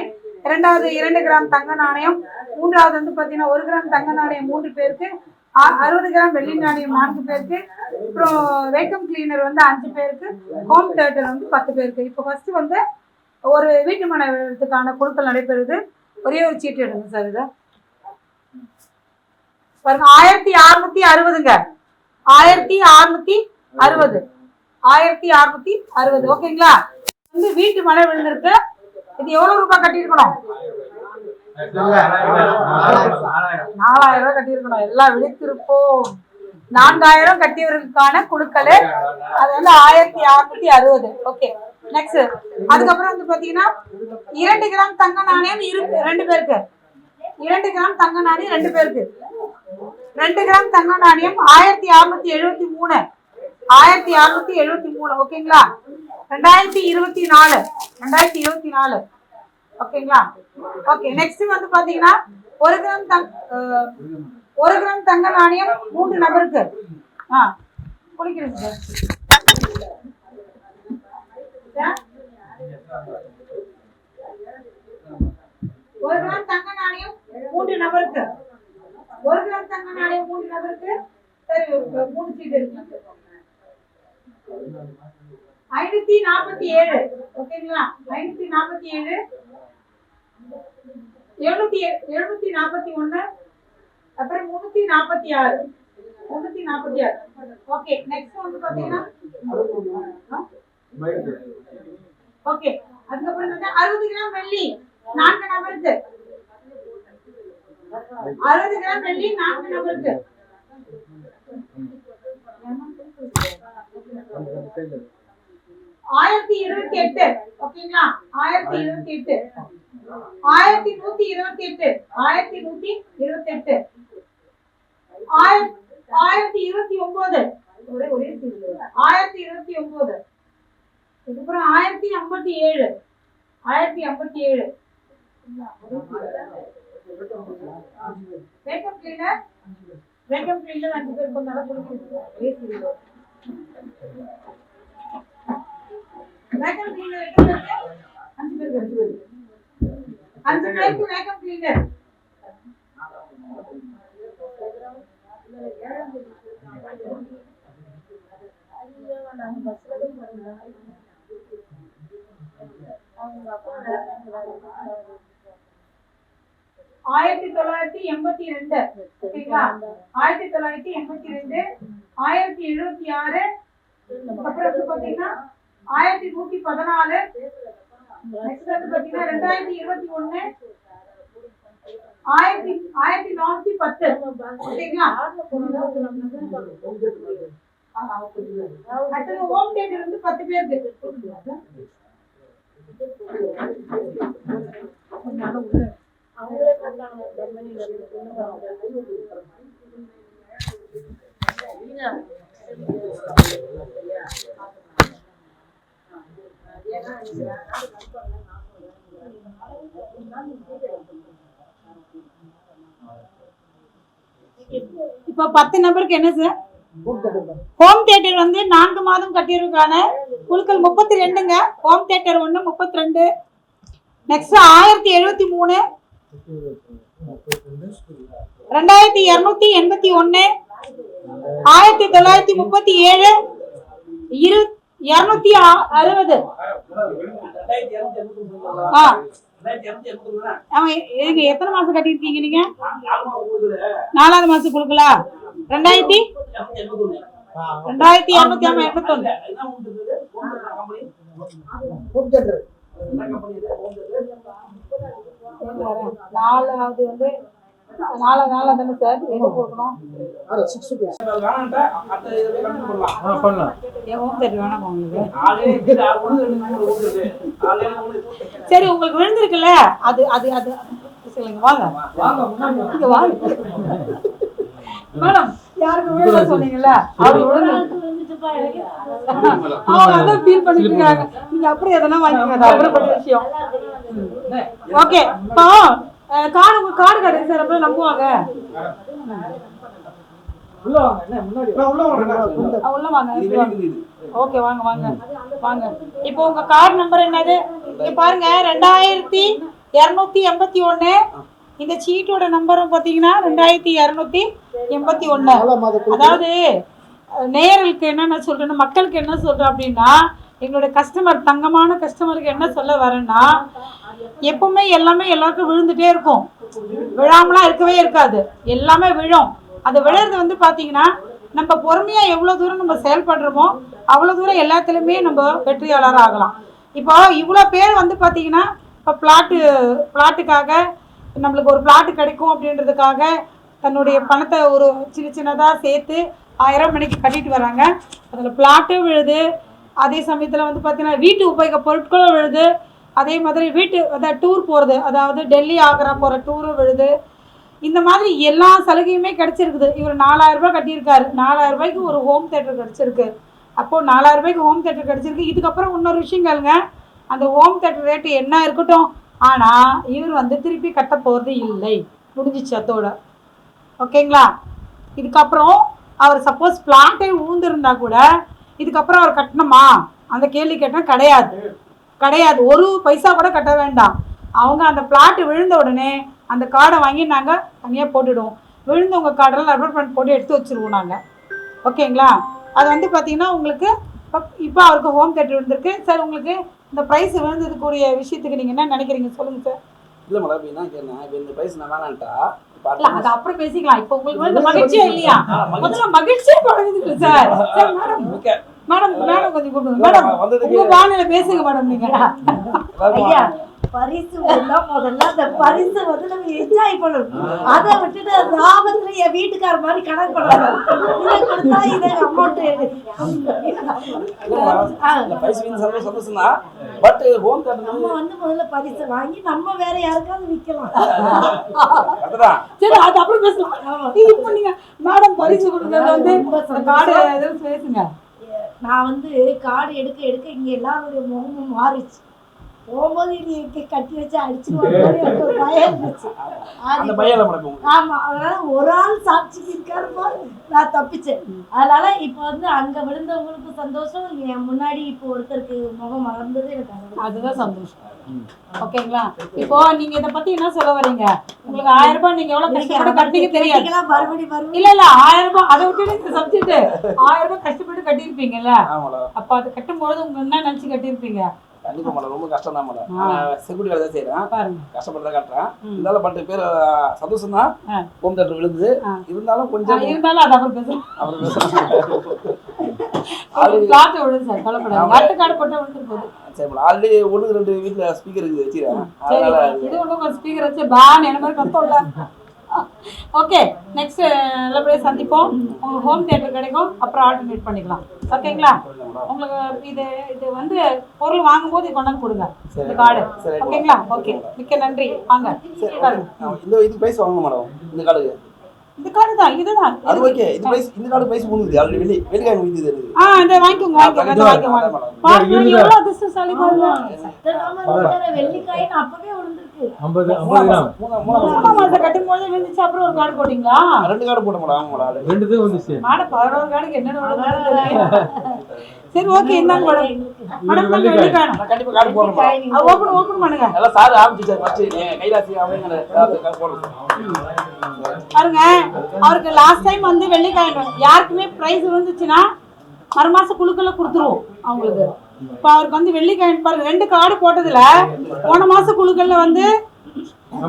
2வது 2 கிராம் தங்க நாணயம், 3வது வந்து பாத்தீங்கன்னா 1 கிராம் தங்க நாணயம் 3 பேருக்கு, 60 கிராம் வெள்ளி நாணயம் 4 பேருக்கு, அப்புறம் வேக்கம் கிளீனர் வந்து 5 பேருக்கு, ஹோம் தியேட்டர் வந்து 10 பேருக்கு. இப்போ ஃபர்ஸ்ட் வந்து ஒரு வீட்டு மனைக்கான குழுக்கள் நடைபெறுது. ஒரே ஒரு சீட்டு எடுங்க சார். இதை பாருங்க 1660ங்க. 1660 ஓகேங்களா? வந்து வீட்டு மனை விழுந்திருக்கு. இது எவ்வளவு ரூபாய் கட்டியிருக்கணும்? 4000 ரூபாய் கட்டியிருக்கணும். எல்லாம் விழித்திருப்போம். 4000 கட்டியவர்களுக்கான குழுக்களே அது வந்து 1660. Okay next. அதுக்கப்புறம் வந்து பாத்தீங்கன்னா 2 கிராம் தங்க நாணயம் 2 பேருக்கு. 2 கிராம் தங்க நாணயம் 2 பேருக்கு. 2 கிராம் தங்க நாணயம் 1673. ஓகேங்களா? 2024 ஓகேங்களா? ஓகே நெக்ஸ்ட் வந்து பாத்தீங்கன்னா 1 கிராம் தங்க நாணயம் 3 நபருக்கு. குளிக்கிறேன் சார். 1 கிராம் தங்க நாணயம் 3 நபருக்கு. 1 கிராம் தங்க நாணயம் 3 நபருக்கு. சரி 3 சீட் எடுக்கலாம். 547 ஓகேங்களா? 547 741 அப்புறம் 346. ஓகே நெக்ஸ்ட் வந்து பாத்தீங்கன்னா ஓகே அதுக்கப்புறம் வந்து 60 கிராம் வெள்ளி 4 நபருக்கு. 60 கிராம் வெள்ளி 4 நபருக்கு. 1028 ஓகேங்களா? 1028 1128 1128 1029 ஒரே 1029. இதுக்கப்புறம் 1057 வேக்கம் கிளீனர் 5 பேர் கொண்டாட கொடுக்குறீங்க. வேக்கம் கிளீனர் 5 பேருக்கு 5 பேருக்கு வேக்கம் கிளீனர். ஆயிரத்தி 1982 ஓகேங்களா? 1982 1076. அப்புறம் பாத்தீங்கன்னா 1114. நெக்ஸ்ட் வந்து பாத்தீங்கன்னா 2021 1410 ஓகேங்களா? அடுத்து ஹோம் தியேட்டர் வந்து 10 பேருக்கு. அவங்களே பண்ணாங்க கம்பெனில இருந்து இப்போ 10 நபருக்கு என்ன சார்? ஹோம் தியேட்டர் வந்து 4 மாதம் கட்டியிருக்கான குழுக்கள் 32ங்க. Home theatre 1 32. நெக்ஸ்ட் 1073, 2281, 1937, 260. எத்தனை மாசம் கட்டியிருக்கீங்க நீங்க? 4வது மாசம் குழுக்களா? 2281. நாலாவது வந்து 4 நாள் தானே சார் எங்க கொடுக்கணும்? சரி, உங்களுக்கு விழுந்திருக்குல்ல, அது அது அது சொல்லுங்க. வாங்க இங்க வாங்க மேடம். யாருக்கு விழுந்த சொன்னீங்கல்ல, அவங்க அதான் ஃபீல் பண்ணிட்டு இருக்காங்க. நீங்க அப்புறம் எதனா வாங்கிக்கோங்க, அப்புறம் பண்ண விஷயம். ஓகே, இப்போ உங்க கார்டு காட்டுங்க சார், அப்புறம் நம்புவாங்க. உள்ள வாங்க. ஓகே, வாங்க வாங்க வாங்க. இப்போ உங்க கார்டு நம்பர் என்னது? இங்க பாருங்க, 2281. இந்த சீட்டோட நம்பரும் பாத்தீங்கன்னா 2281. அதாவது நேயர்களுக்கு என்ன நான் சொல்றேன்னா, மக்களுக்கு என்ன சொல்றேன் அப்படின்னா, எங்களோட கஸ்டமர், தங்கமான கஸ்டமருக்கு என்ன சொல்ல வரேன்னா, எப்பவுமே எல்லாமே எல்லாருக்கும் விழுந்துட்டே இருக்கும். விழாமலாம் இருக்கவே இருக்காது, எல்லாமே விழும். அது விழுறது வந்து பார்த்தீங்கன்னா, நம்ம பொறுமையாக எவ்வளோ தூரம் நம்ம செயல்படுறோமோ அவ்வளோ தூரம் எல்லாத்துலேயுமே நம்ம வெற்றியாளராக ஆகலாம். இப்போ இவ்வளோ பேர் வந்து பார்த்தீங்கன்னா, இப்போ பிளாட்டுக்காக நம்மளுக்கு ஒரு பிளாட்டு கிடைக்கும் அப்படின்றதுக்காக தன்னுடைய பணத்தை ஒரு சின்னதாக சேர்த்து 1000 மணிக்கு கட்டிட்டு வராங்க. அதில் பிளாட்டும் விழுது, அதே சமயத்தில் வந்து பார்த்தீங்கன்னா வீட்டு உபயோக பொருட்களும் விழுது, அதே மாதிரி அதாவது டூர் போகிறது, அதாவது டெல்லி ஆக்ரா போகிற டூரும் விழுது. இந்த மாதிரி எல்லா சலுகையுமே கிடச்சிருக்குது. இவர் 4000 ரூபாய் கட்டியிருக்காரு, 4000 ரூபாய்க்கு ஒரு ஹோம் தேட்டர் கிடச்சிருக்கு. அப்போது 4000 ரூபாய்க்கு ஹோம் தேட்டர் கிடச்சிருக்கு. இதுக்கப்புறம் இன்னொரு விஷயம் கேளுங்க, அந்த ஹோம் தேட்டர் ரேட்டு என்ன இருக்கட்டும், ஆனால் இவர் வந்து திருப்பி கட்ட போகிறது இல்லை, முடிஞ்சிச்சு அதோட. ஓகேங்களா? இதுக்கப்புறம் அவர் சப்போஸ் பிளாட்டே ஊழ்ந்துருந்தா கூட இதுக்கப்புறம் அவர் கட்டணுமா அந்த கேள்வி கேட்டால் கிடையாது. ஒரு பைசா கூட கட்ட வேண்டாம். அவங்க அந்த பிளாட்டு விழுந்த உடனே அந்த கார்டை வாங்கி நாங்கள் தனியாக போட்டுவிடுவோம். விழுந்தவங்க கார்டெல்லாம் அட்வர்டைஸ்மெண்ட் போட்டு எடுத்து வச்சுருவோம் நாங்கள். ஓகேங்களா? அது வந்து பார்த்தீங்கன்னா உங்களுக்கு இப்போ அவருக்கு ஹோம் தேட்டர் விழுந்திருக்கு சார். உங்களுக்கு இந்த ப்ரைஸ் விழுந்ததுக்குரிய விஷயத்துக்கு நீங்கள் என்ன நினைக்கிறீங்க சொல்லுங்கள் சார். இல்லை மேடம், இப்போ என்ன கேட்குறேன், இப்போ இந்த ப்ரைஸ் நான் வேணான்ட்டா அது அப்புறம் பேசிக்கலாம். இப்போ உங்களுக்கு வந்து மகிழ்ச்சியா இல்லையா? முதல்ல மகிழ்ச்சியா பழகுது சார். மேடம் மேடம் கொஞ்சம் கூப்பிடுங்க மேடம். உங்க வானிலை பேசுங்க மேடம். நீங்க ஐயா பரிசு முதல்ல அந்த பரிசு வந்து நம்ம என்ஜாய் பண்ணணும். அதை விட்டுட்டு லாபத்துல என் வீட்டுக்கார மாதிரி கணக்கு பண்ணணும். இதை அமௌண்ட் சந்தோஷம் தான். பட் ஹோம் தேட்டர் நம்ம வந்து முதல்ல பரிசு வாங்கி நம்ம வேற யாருக்காவது விற்கலாம். சரி, அது அப்புறம் பேசலாம். இப்போ நீங்க மேடம் பரிசு கொடுக்கறது வந்து கார்டு எதுவும் பேசுங்க. நான் வந்து கார்டு எடுக்க இங்க எல்லாருடைய முகமும் மாறிச்சு. போகும்போது நீ கட்டி வச்சு அடிச்சுருவாங்க ஒரு பயம் இருந்துச்சு. ஆமா, அதனால ஒரு ஆள் சாட்சிக்கு இருக்காருப்பா, நான் தப்பிச்சேன். அதனால இப்போ வந்து அங்க விழுந்தவங்களுக்கு சந்தோஷம், என் முன்னாடி இப்போ ஒருத்தருக்கு முகம் மறந்தது எனக்கு அதுதான் சந்தோஷம். ஓகேங்களா? இப்போ நீங்க இதை பத்தி என்ன சொல்ல வரீங்க? உங்களுக்கு 1000 ரூபாய் நீங்க எவ்வளவு கஷ்டப்பட்டு கட்டிக்க தெரியாது. மறுபடியும் இல்ல 1000 ரூபாய் அதை விட்டு சப்ஜெக்ட் 1000 ரூபாய் கஷ்டப்பட்டு கட்டியிருப்பீங்கல்ல, அப்ப அது கட்டும்போது உங்க என்ன நினைச்சு கட்டியிருப்பீங்க? கண்டிப்பா மேடம், ரொம்ப கஷ்டம் தான் மேடம். செக்யூரிட்டி வேலை தான் செய்யறேன், கஷ்டப்பட்டு கட்டுறேன். இருந்தாலும் 10 பேர் சந்தோஷம் தான். ஹோம் தேட்டர் விழுந்து இருந்தாலும் கொஞ்சம் இருந்தாலும் அது அப்புறம் பேசுறேன். பிளாட் விழுது சார், கவலைப்படாதீங்க. கார்டு போட்டு விழுந்து போகுது. சரி மேடம், ஆல்ரெடி 1-2 வீட்டுல ஸ்பீக்கர் இருக்குது வச்சுக்கிறேன். இது ஒன்றும் ஸ்பீக்கர் வச்சு பேன் என்ன மாதிரி கஷ்டம் இல்லை. ஓகே, நெக்ஸ்ட் நல்லபடியாக சந்திப்போம். உங்களுக்கு ஹோம் தியேட்டர் கிடைக்கும், அப்புறம் ஆல்டர்னேட் பண்ணிக்கலாம். ஓகேங்களா? உங்களுக்கு இது வந்து பொருள் வாங்கும்போது கொண்டாந்து கொடுங்க இந்த கார்டு. ஓகேங்களா? ஓகே, மிக்க நன்றி. வாங்க இது பிரைஸ் வாங்க மேடம். இந்த கார்டுக்கு இந்த கார்டு தான், இதுதான் அது ஓகே. இந்த பிரைஸ், இந்த கார்டு பிரைஸ் முடிஞ்சது ஆல்ரெடி. வெளிக்காய் முடிஞ்சது இருக்கு. இத வாங்கிக்கோங்க. பாருங்க எவ்வளவு அதிர்ஷ்டசாலி பாருங்க. வெள்ளிக்காய் அப்பவே விழுந்திருக்கு. 50 கிராம். மூணாம் மாசம் கட்டும்போது விழுந்துச்சு, அப்புறம் ஒரு கார்டு போட்டீங்களா? 2 கார்டு போட மேடம். ஆமா மேடம். 2 வந்துச்சு. மாட 11 கார்டுக்கு என்னென்ன வேணும்? சரி ஓகே, இந்தாங்க மேடம். மேடம் நம்ம வெள்ளிக்காய் நான் கண்டிப்பா கார்டு போடுறேன் மேடம். ஓபன் பண்ணுங்க. எல்லாம் சார் ஆரம்பிச்சாரு ஃபர்ஸ்ட் கைலாசி அவங்க கார்டு போடுறேன். பாருங்க, அவருக்கு லாஸ்ட் டைம் வந்து வெள்ளிக்காய் யாருக்குமே பிரைஸ் விழுந்துச்சுன்னா மறுமாசம் குழுக்களை கொடுத்துருவோம் அவங்களுக்கு. இப்போ அவருக்கு வந்து வெள்ளிக்காய் பாருங்க, 2 கார்டு போட்டதுல போன மாசம் குழுக்கள்ல வந்து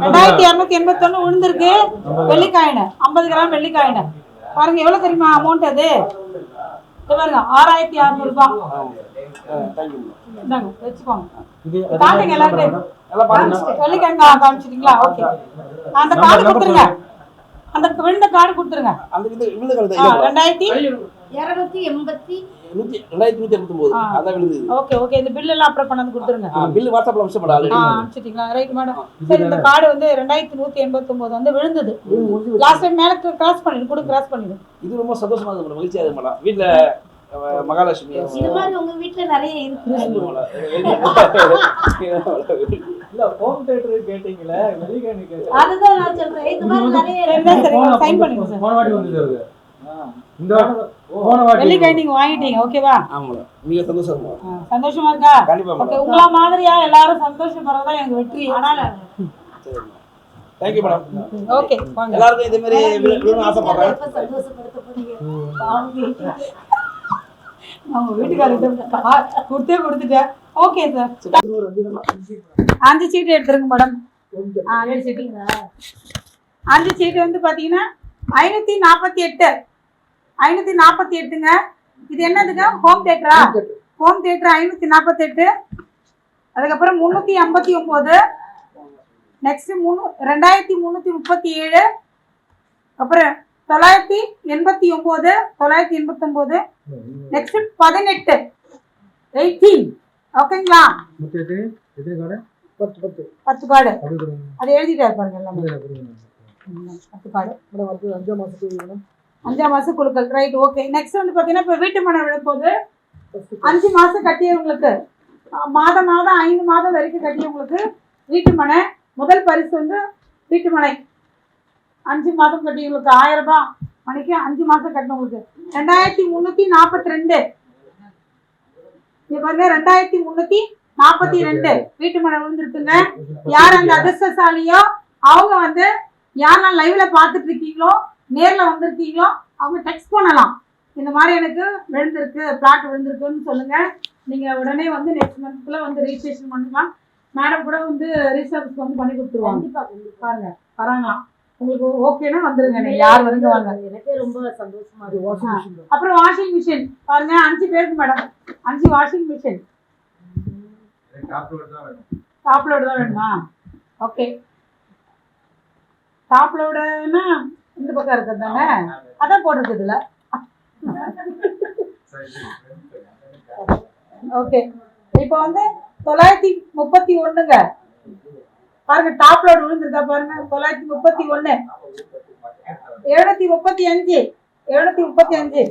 2281 விழுந்திருக்கு வெள்ளிக்காயின. 50 கிராம் வெள்ளிக்காயின பாருங்க, எவ்வளவு தெரியுமா அமௌண்ட்? அது பாருங்க 6600 ரூபாய். இந்தாங்க வச்சுக்கோங்க. காட்டுங்க எல்லாருக்கும். வெள்ளிக்காய் காமிச்சிட்டீங்களா? ஓகே, அந்த கார்டு கொடுத்துருங்க. அந்த விழுந்த கார்டு கொடுத்துருங்க. அந்த விழுந்த கார்டு 2289. அதான் விழுது. ஓகே ஓகே, இந்த பில் எல்லாம் அப்லோட் பண்ணி கொடுத்துருங்க. பில் வாட்ஸ்அப்ல அனுப்பிச்சு மேடம் ஆல்ரெடி. அனுப்பிச்சிட்டீங்களா? Right madam. சரி, இந்த கார்டு வந்து 2189 வந்து விழுந்தது. லாஸ்ட் டைம் மேல கிராஸ் பண்ணிடு, கூட கிராஸ் பண்ணிடு. இது ரொம்ப சந்தோஷமா இருக்கு மேடம், மகிழ்ச்சியா இருக்கு மேடம். வீட்ல மகாலட்சுமி இது மாதிரி உங்க வீட்ல நிறைய இருக்கு. இல்ல ஹோம் தியேட்டர் கேட்டிங்கல, வெள்ளிக்காய் கேட்டீங்க. அதுதான் நான் சொல்றேன். இது மாதிரி நிறைய சைன் பண்ணுங்க சார். போன வாட்டி வந்தது அது. இந்த போன வாட்டி வெள்ளிக்காய் நீங்க வாங்கிட்டீங்க, ஓகேவா? ஆமா மிக சந்தோஷமா. சந்தோஷமா இருக்கா? கண்டிப்பா ஓகே, மேடம். உங்கள மாதிரியா எல்லாரும் சந்தோஷப்படுறதா எனக்கு வெற்றி. அதனால சரி थैंक यू மேடம். ஓகே, வாங்க. எல்லாரும் இதே மாதிரி விழுந்து ஆசைப்படுறேன். ரொம்ப சந்தோஷப்படுத்த போறீங்க. அவங்க வீட்டுக்காரர்கிட்ட கொடுத்துட்டேன். ஓகே சார், 5 சீட்டு எடுத்துருங்க மேடம். 5 சீட்டு. 5 சீட்டு வந்து பார்த்தீங்கன்னா 548. 548ங்க. இது என்னதுங்க? ஹோம் தியேட்டரா? Home theatre 548. அதுக்கப்புறம் 359. நெக்ஸ்ட் 2337. அப்புறம் 989. 989. நெக்ஸ்ட் 18. 18. ஓகேங்களா? எத்தனை கார்டு? 10 கார்டு. அது எழுதிட்டாரு பாருங்க எல்லாமே. 10 கார்டு. 5 மாசம் குழுக்கள். Right, okay. நெக்ஸ்ட் வந்து பார்த்தீங்கன்னா இப்போ வீட்டு மனை விழும்போது 5 மாதம் கட்டியவங்களுக்கு, மாதம் 5 மாதம் வரைக்கும் கட்டியவங்களுக்கு வீட்டு மனை முதல் பரிசு வந்து வீட்டு மனை. 5 மாதம் கட்டியவங்களுக்கு 1000 ரூபாய் மணிக்கு. 5 மாதம் கட்டினவங்களுக்கு 2342. இது பாருங்க 2342 வீட்டு மனை விழுந்துருக்குங்க. யார் அந்த அதிர்ஷ்டசாலியோ அவங்க வந்து யாரெல்லாம் லைவ்ல பார்த்துட்டு இருக்கீங்களோ, நேரில் வந்திருக்கீங்களோ, அவங்க டெக்ஸ்ட் பண்ணலாம். இந்த மாதிரி எனக்கு விழுந்திருக்கு, பிளாட் விழுந்திருக்குன்னு சொல்லுங்க. நீங்கள் உடனே வந்து நெக்ஸ்ட் மந்த்ல வந்து ரிஜிஸ்ட்ரேஷன் பண்ணிக்கலாம். மேடம் கூட வந்து ரிசர்வ்ஸ் வந்து பண்ணி கொடுத்துருவாங்க. பாருங்க வராங்களாம். உங்களுக்கு ஓகேனா வந்துருங்க. நீங்கள் யார் வருங்க வாங்க. எனக்கே ரொம்ப சந்தோஷமா இருக்கு. அப்புறம் வாஷிங் மிஷின் பாருங்க 5 பேருக்கு madam. 5 washing machine. Top load தான் வேணுமா? ஓகே, டாப் லோடுன்னா இந்த பக்கம் இருக்கிறது தானே, அதான் போட்டிருக்குதுல. ஓகே, இப்போ வந்து 931ங்க. பாருங்க டாப் லோடு விழுந்திருக்கா பாருங்க. 931. 735. 735.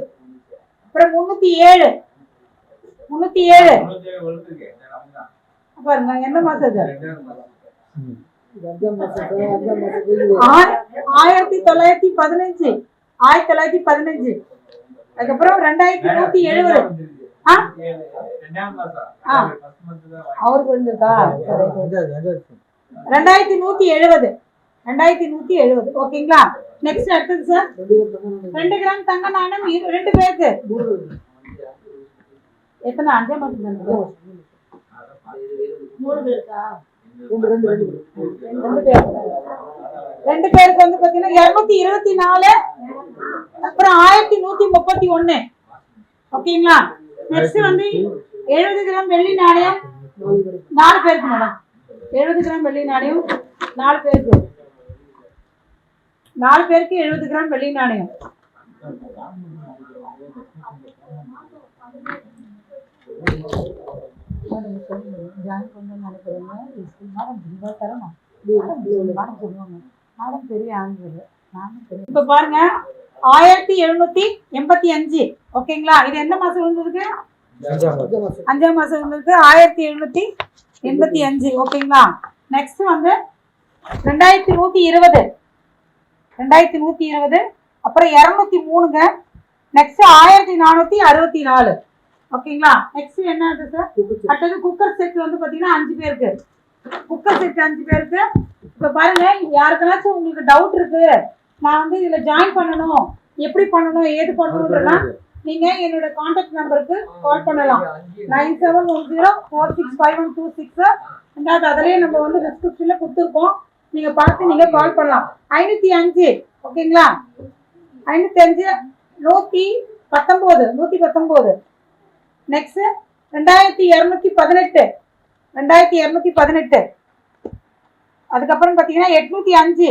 அப்புறம் 307. 307 பாருங்க. எந்த மாசம் இது? 1915. 1915. அதுக்கப்புறம் 2170. அவருக்கு விழுந்திருக்கா? 2170. 2170. ஓகேங்களா? நெக்ஸ்ட் அடுத்தது சார் 2 கிராம் தங்க நாணயம் 2 பேருக்கு. எத்தனை? 5 மாசம் தானே? 3 பேருக்கா? 2 பேருக்கு வந்து பாத்தீங்கன்னா 224. அப்புறம் 1131. ஓகேங்களா? நெக்ஸ்ட் வந்து 70 கிராம் வெள்ளி நாணயம் 4 பேருக்கு மேடம். 70 கிராம் வெள்ளி நாணயம் 4 பேருக்கு. 4 பேருக்கு 70 கிராம் வெள்ளி நாணயம். இப்ப பாருங்க 1785. ஓகேங்களா? இது எந்த மாசம் விழுந்ததுக்கு? 5ஆம் மாசம் விழுந்ததுக்கு 1785. ஓகேங்களா? நெக்ஸ்ட் வந்து 2120 2120. அப்புறம் 203ங்க. நெக்ஸ்ட் 1464. ஓகேங்களா. நெக்ஸ்ட் என்னது சார்? அடுத்தது குக்கர் செட் வந்து பார்த்தீங்கன்னா 5 பேருக்கு. குக்கர் செட் 5 பேருக்கு. இப்போ பாருங்க, யாருக்கனாச்சும் உங்களுக்கு டவுட் இருக்கு, நான் வந்து இதில் ஜாயின் பண்ணணும், எப்படி பண்ணணும், ஏது பண்ணணுன்றனா நீங்கள் என்னோட கான்டாக்ட் நம்பருக்கு கால் பண்ணலாம். 9710465126. ரெண்டாவது அதிலேயே நம்ம வந்து டிஸ்கிரிப்ஷனில் கொடுத்துருக்கோம், நீங்கள் பார்த்து நீங்கள் கால் பண்ணலாம். 505. ஓகேங்களா. 505 119. நெக்ஸ்ட் 2218. அதுக்கப்புறம் பார்த்தீங்கன்னா 805.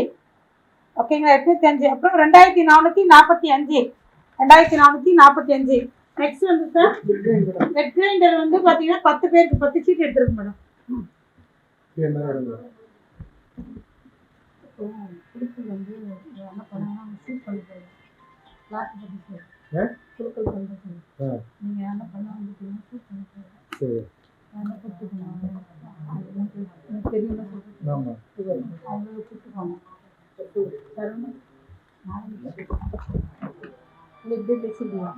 ஓகேங்களா. 805. அப்புறம் 2445. நெக்ஸ்ட் வந்து சார் வெட் கிரைண்டர் வந்து பார்த்தீங்கன்னா 10 பேருக்கு 10 சீட் எடுத்துருக்கு மேடம். வந்து என்ன பண்ணாங்கன்னா சீட் பண்ணி போடுறோம். நீங்க என்ன பண்ண வந்து சீட் பண்ணி போடுறோம். தெரியும் அவங்க கூப்பிட்டுக்கோங்க. எப்படி பேசுறீங்களா?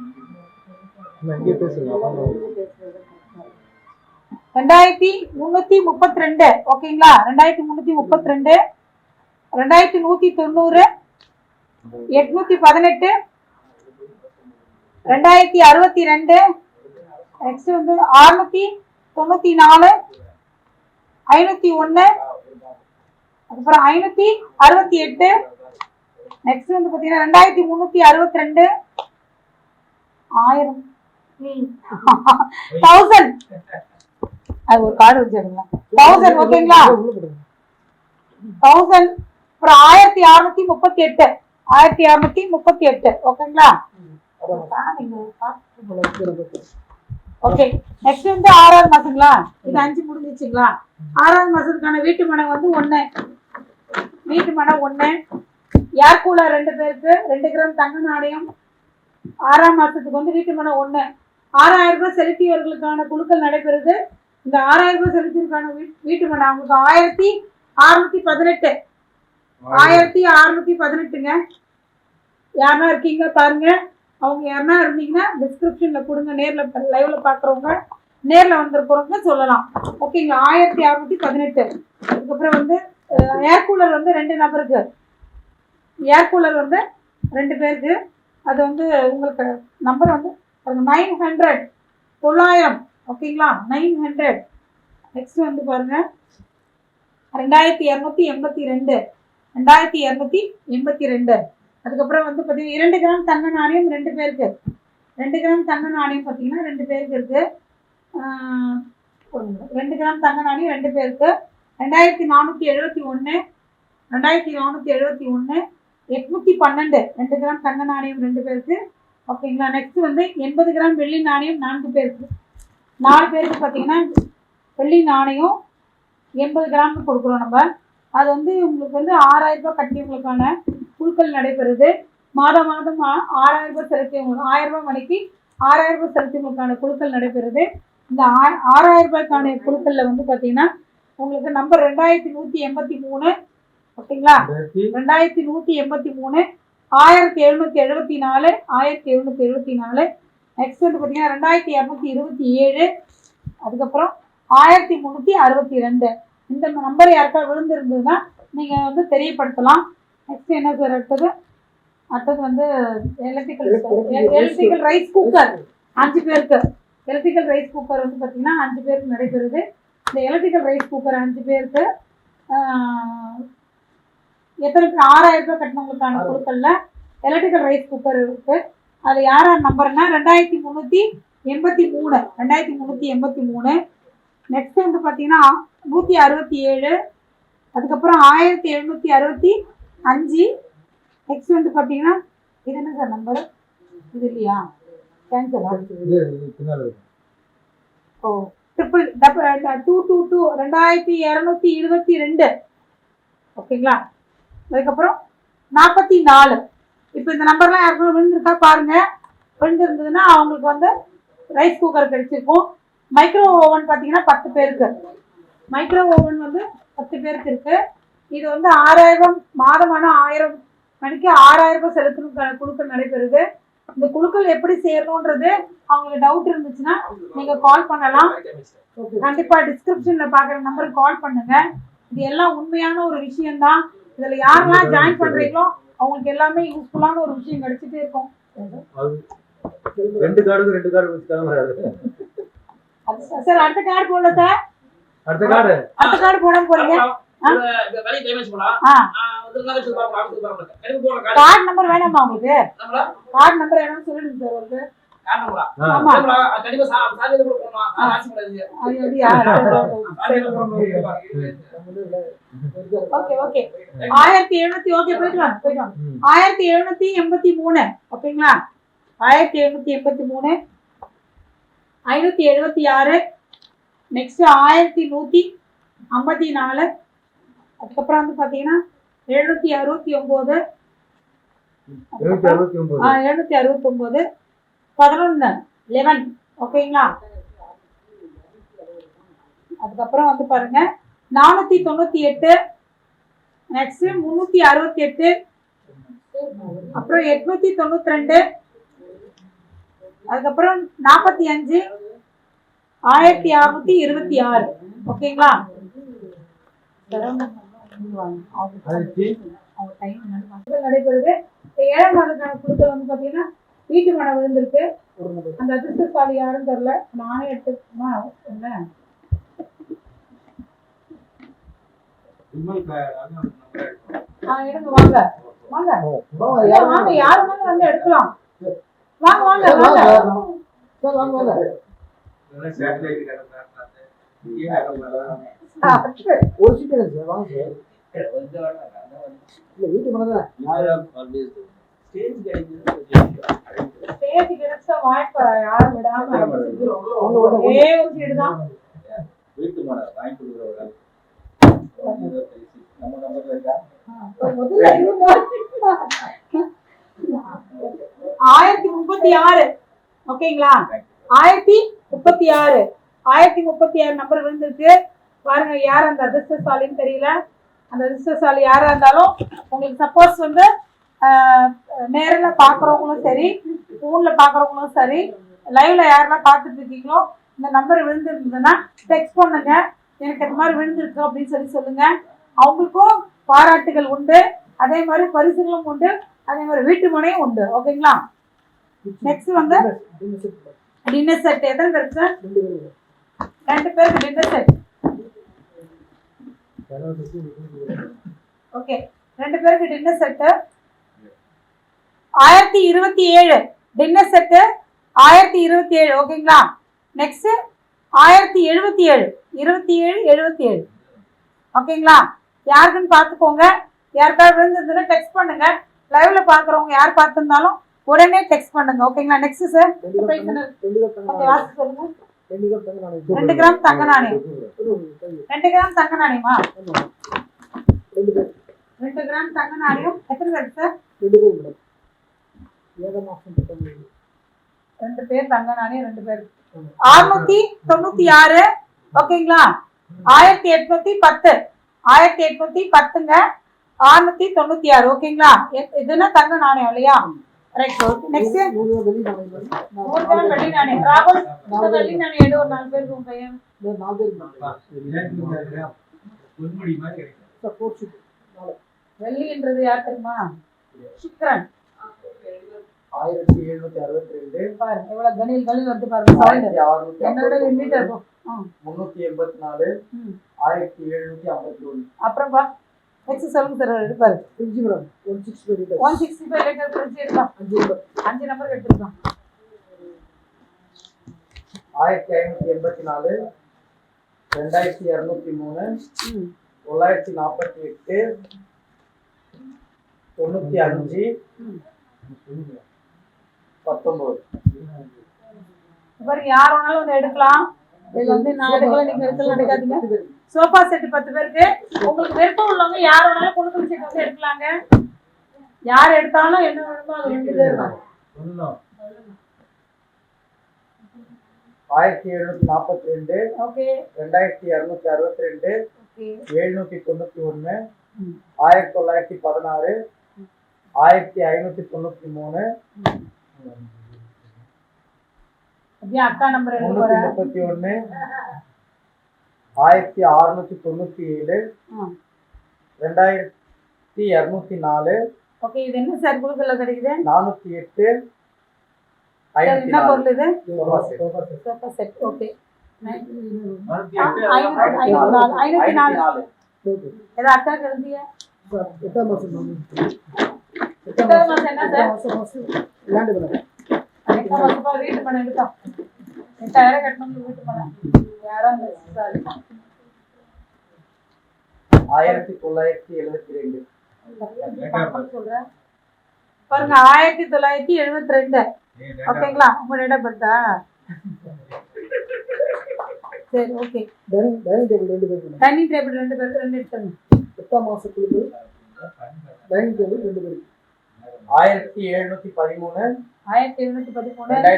2332. ஓகேங்களா. 2332. 2190. 818. 2062. நெக்ஸ்ட் வந்து 694. 501. அதுக்கப்புறம் 568. நெக்ஸ்ட் வந்து பார்த்தீங்கன்னா 2362. 1000. 1000. அது ஒரு கார்டு வச்சுருங்களா. 1000. ஓகேங்களா. 1000. அப்புறம் 1638. 1638. ஓகேங்களா. ஓகே. நெக்ஸ்ட் வந்து 6வது மாசங்களா. இது 5 முடிஞ்சிச்சுங்களா. 6வது மாசத்துக்கான வீட்டு மனை வந்து 1. வீட்டு மனை 1. ஏர் கூலர் 2 பேருக்கு 2 கிராம் தங்க நாணயம். 6ஆம் மாசத்துக்கு வந்து வீட்டு மனை 1. 6000 ரூபாய் செலுத்தியவர்களுக்கான குழுக்கள் நடைபெறுது. இந்த 6000 ரூபாய் செலுத்தியவர்களுக்கான வீட்டு மனை அவங்களுக்கு 1618. 1618ங்க. யாருன்னா இருக்கீங்க பாருங்க. அவங்க யாருன்னா இருந்தீங்கன்னா டிஸ்கிரிப்ஷன்ல கொடுங்க. நேர்ல லைவ்ல பாக்குறவங்க, நேர்ல வந்திருக்கிறவங்க சொல்லலாம். ஓகேங்களா. 1618. அதுக்கப்புறம் வந்து ஏர் கூலர் வந்து 2 நபருக்கு. ஏர் கூலர் வந்து 2 பேருக்கு. அது வந்து உங்களுக்கு நம்பர் வந்து 900. 900. ஓகேங்களா. 900. நெக்ஸ்ட் வந்து பாருங்க 2282. 2282. அதுக்கப்புறம் வந்து பார்த்தீங்கன்னா 2 கிராம் தங்க நாணயம் 2 பேருக்கு. 2 கிராம் தங்க நாணயம் பார்த்தீங்கன்னா 2 பேருக்கு இருக்கு. 2 கிராம் தங்க நாணயம் 2 பேருக்கு. 2471. 2471. 812. 2 கிராம் தங்க நாணயம் 2 பேருக்கு. ஓகேங்களா. நெக்ஸ்ட் வந்து 80 கிராம் வெள்ளி நாணயம் 4 பேருக்கு. 4 பேருக்கு பார்த்தீங்கன்னா வெள்ளி நாணயம் 80 கிராம் கொடுக்குறோம் நம்ம. அது வந்து உங்களுக்கு வந்து 6000 ரூபாய் கட்டியவங்களுக்கான குழுக்கள் நடைபெறுது. மாதம் 6000 ரூபாய் செலுத்தியவங்களுக்கு 1000 ரூபாய் மணிக்கு 6000 ரூபாய் செலுத்தியவங்களுக்கான குழுக்கள் நடைபெறுது. இந்த 6000 ரூபாய்க்கான குழுக்கள்ல வந்து பார்த்தீங்கன்னா உங்களுக்கு நம்பர் 2183. ஓகேங்களா. 2183. 1774. 1774. நெக்ஸ்ட் வந்து பார்த்தீங்கன்னா 2227. அதுக்கப்புறம் 1362. இந்த நம்பர் யாருக்கா விழுந்திருந்ததுன்னா நீங்கள் வந்து தெரியப்படுத்தலாம். நெக்ஸ்ட் என்ன சார் அடுத்தது வந்து எலக்ட்ரிக்கல் ரைஸ் குக்கர் 5 பேருக்கு. எலக்ட்ரிக்கல் ரைஸ் குக்கர் வந்து பார்த்தீங்கன்னா 5 பேருக்கு நடைபெறுது. இந்த எலக்ட்ரிக்கல் ரைஸ் குக்கர் 5 பேருக்கு எத்தனை 6000 ரூபாய் கட்டினவங்களுக்கான குழுக்கள்ல எலக்ட்ரிக்கல் ரைஸ் குக்கர் இருக்கு. அது யார் நம்பர்னா 2383. 2383. நெக்ஸ்ட் வந்து பார்த்தீங்கன்னா 167. அதுக்கப்புறம் 1765. நெக்ஸ்ட் வந்து பார்த்தீங்கன்னா இது என்ன சார் நம்பர்? இது இல்லையா? கேன்சலா? ஓ 222. 2222. ஓகேங்களா. அதுக்கப்புறம் 44. இப்போ இந்த நம்பர்லாம் யாருக்கும் விழுந்திருக்கா பாருங்க. விழுந்திருந்ததுன்னா அவங்களுக்கு வந்து ரைஸ் குக்கர் கிடைச்சிருக்கும். மைக்ரோ ஓவன் பார்த்தீங்கன்னா 10 பேருக்கு. மைக்ரோ ஓவன் வந்து 10 பேருக்கு இருக்கு. இது வந்து 6000 மாதமான 1000 மணிக்கு 6000 ரூபாய் செலுத்தணும் குழுக்கள் நடைபெறுது. இந்த குழுக்கள் எப்படி சேரணுன்றது அவங்களுக்கு டவுட் இருந்துச்சுன்னா நீங்க கால் பண்ணலாம். கண்டிப்பா டிஸ்கிரிப்ஷன்ல பாக்குற நம்பருக்கு கால் பண்ணுங்க. இது எல்லாம் உண்மையான ஒரு விஷயம்தான். இதுல யாரெல்லாம் ஜாயின் பண்றீங்களோ அவங்களுக்கு எல்லாமே யூஸ்ஃபுல்லான ஒரு விஷயம் கிடைச்சிட்டே இருக்கும். 2 கார்டு வச்சுட்டாங்க சார். அடுத்த கார்டு போடல சார். அடுத்த கார்டு போட போறீங்க. கார்டு நம்பர் வேணாமா உங்களுக்கு? கார்டு நம்பர் வேணும்னு சொல்லிடுங்க சார் உங்களுக்கு. ஓகே ஓகே 1700 ஓகே போயிட்டு வாங்க. 1783 ஓகேங்களா? 1783 576 நெக்ஸ்ட் 1154 அதுக்கப்புறம் வந்து பாத்தீங்கன்னா 769 769 11 ஓகேங்களா? அதுக்கப்புறம் வந்து பாருங்க 498 நெக்ஸ்ட் 368 அப்புறம் 892 அதுக்கப்புறம் 45 1626 ஓகேங்களா? நடைபெறுது. 7ஆம் மாதக்கான குழுக்கள் வந்து பாத்தீங்கன்னா வீட்டு மனை விழுந்திருக்கு. அந்த அதிர்ஷ்டசாலி யாரும் தெரியல. நானே எடுத்துமா என்ன எடுங்க வாங்க வாங்க வாங்க யாரும் வந்து எடுக்கலாம். வாங்க வாங்க வாங்க ஒரு சீட் சார் வாங்க சார். இல்ல வீட்டு மனதான் ஸ்டேஜ் கிடைச்சா வாய்ப்பா யாரும் விடாம ஒரே ஒரு சீடு தான். வீட்டு மனை வாங்கி கொடுக்குறவங்க 1036 ஓகேங்களா? 1036 நம்பர் விழுந்திருக்கு பாருங்க. யார் அந்த அதிர்ஷ்டசாலின்னு தெரியல. அந்த அதிர்ஷ்டசாலி யாரா இருந்தாலும் உங்களுக்கு சப்போஸ் வந்து நேரில் பார்க்குறவங்களும் சரி ஃபோனில் பார்க்குறவங்களும் சரி லைவ்ல யாரெல்லாம் பார்த்துட்டு இருக்கீங்களோ இந்த நம்பர் விழுந்துருந்ததுன்னா டெக்ஸ்ட் பண்ணுங்க. எனக்கு இந்த மாதிரி விழுந்திருக்கு அப்படின்னு சொல்லுங்க. அவங்களுக்கும் பாராட்டுகள் உண்டு, அதே மாதிரி பரிசுகளும் உண்டு, அதே மாதிரி வீட்டு மனையும் உண்டு. ஓகேங்களா? நெக்ஸ்ட் வந்து டின்னர் செட். எத்தனை பேருக்கு சார்? 2 பேருக்கு டின்னர் செட். ஓகே 2 பேருக்கு டின்னர் செட்டு 1027 டின்னர் செட்டு 1027 ஓகேங்களா? நெக்ஸ்ட் 1077 27 ஓகேங்களா? யாருக்குன்னு பார்த்துக்கோங்க. யாருக்காவது விழுந்திருந்ததுன்னா டெக்ஸ்ட் பண்ணுங்க. லைவ்ல பார்க்குறவங்க யார் பார்த்துருந்தாலும் உடனே டெக்ஸ்ட் பண்ணுங்க. ஓகேங்களா? நெக்ஸ்ட் சார் சொல்லுங்க. 2 கிராம் தங்க நாணயம் 2 கிராம் தங்க நாணயமா? 2 கிராம் தங்க நாணயம் எத்தனை பேர் சார்? 2 பேர் தங்க நாணயம் 2 பேர் 696 ஓகேங்களா? 1810 1810ங்க 696 ஓகேங்களா? இதுனா தங்க நாணயம் இல்லையா? ரைட். நெக்ஸ்ட் 3 வெள்ளி நாணயம். ராகுல் வெள்ளி நாணயம் எடு. ஒரு 4 பேருக்கு உங்க பையன் 4 பேருக்கு வெள்ளின்றது யார் தெரியுமா? சுக்கிரன். 1762 பாருங்க எவ்வளவு கணில் வந்து பாருங்க. என்னோட எண்ணிட்டு இருக்கும். 384 1751 அப்புறம் பா நெக்ஸ்ட் சொல்லுங்க சார். எடுப்பாரு 165 லிட்டர் ஃப்ரிட்ஜ் எடுக்கலாம். 5 நம்பர் எடுத்துக்கலாம். 1584 2203 948 95 19 பாருங்க யார் வேணாலும் வந்து எடுக்கலாம். இது வந்து நான் எடுக்கல, நீங்க எடுக்கலாம் எடுக்காதீங்க. சோஃபா செட் 10 பேருக்கு. உங்களுக்கு விருப்பம் உள்ளவங்க யார் வேணாலும் குழுக்கள் செட் வந்து எடுக்கலாங்க. யார் எடுத்தாலும் என்ன வேணுமோ அது வந்துட்டே இருக்கும். 1742 ஓகே 2262 ஓகே 791, ம். 1916, 1593, அப்படியே அக்கா நம்பர் எடுத்து வரேன் 331, 1697, ஆ 2204, ஓகே இது என்ன சார் குழுக்கள்ல கிடைக்குது 408, சார் என்ன 504. பொருள் இது sofa set. Sofa set okay 504. 504 ஏதோ அக்காக்கு எழுதிய எட்டாவது மாசம் என்ன சார் 8ஆம் மாசப்பா வீட்டு பணம் எடுத்தோம் 8000 கட்டணும் வீட்டு பணம் யாரோ சார் 1972. சொல்றேன் பாருங்க 1972 ஓகேங்களா உங்க டேட் ஆஃப் பர்த்தா சரி ஓகே டைனிங் டேபிள் 2 பேருக்கு 2 எடுத்துங்க 8ஆம் மாசத்துக்கு டைனிங் டேபிள் 2 பேருக்கு 1713, 1713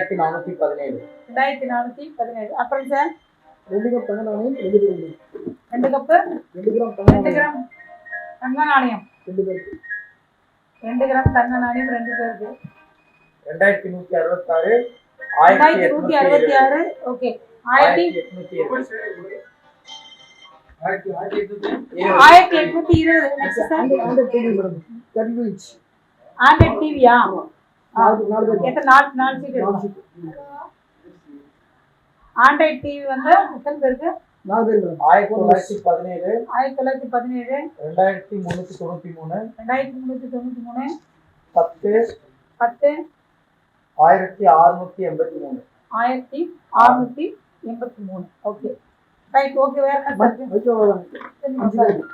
2417. 2417 அப்புறம் சார் 2 கப் தங்க நாணயம் 2 பேருக்கு. 2 கப்பு 2 கிராம் தங்க 2 கிராம் தங்க நாணயம் 2 பேருக்கு. 2 கிராம் தங்க நாணயம் 2 பேருக்கு 2166, 2166 okay 1820. 1820 next sir Android TV madam 32 inch. Android டிவியா நாலு பேர். எத்தனை 4 சீட் எடுக்கும் ஆண்ட்ராய்ட் டிவி வந்து எத்தனை பேருக்கு 4 பேர் மேடம் 1917, 1917 2393, 2393 10, 10 1683. 1683 ஓகே ரைட் ஓகே வேற என்ன சார் மைக்ரோவேவ் 5 பேருக்கு.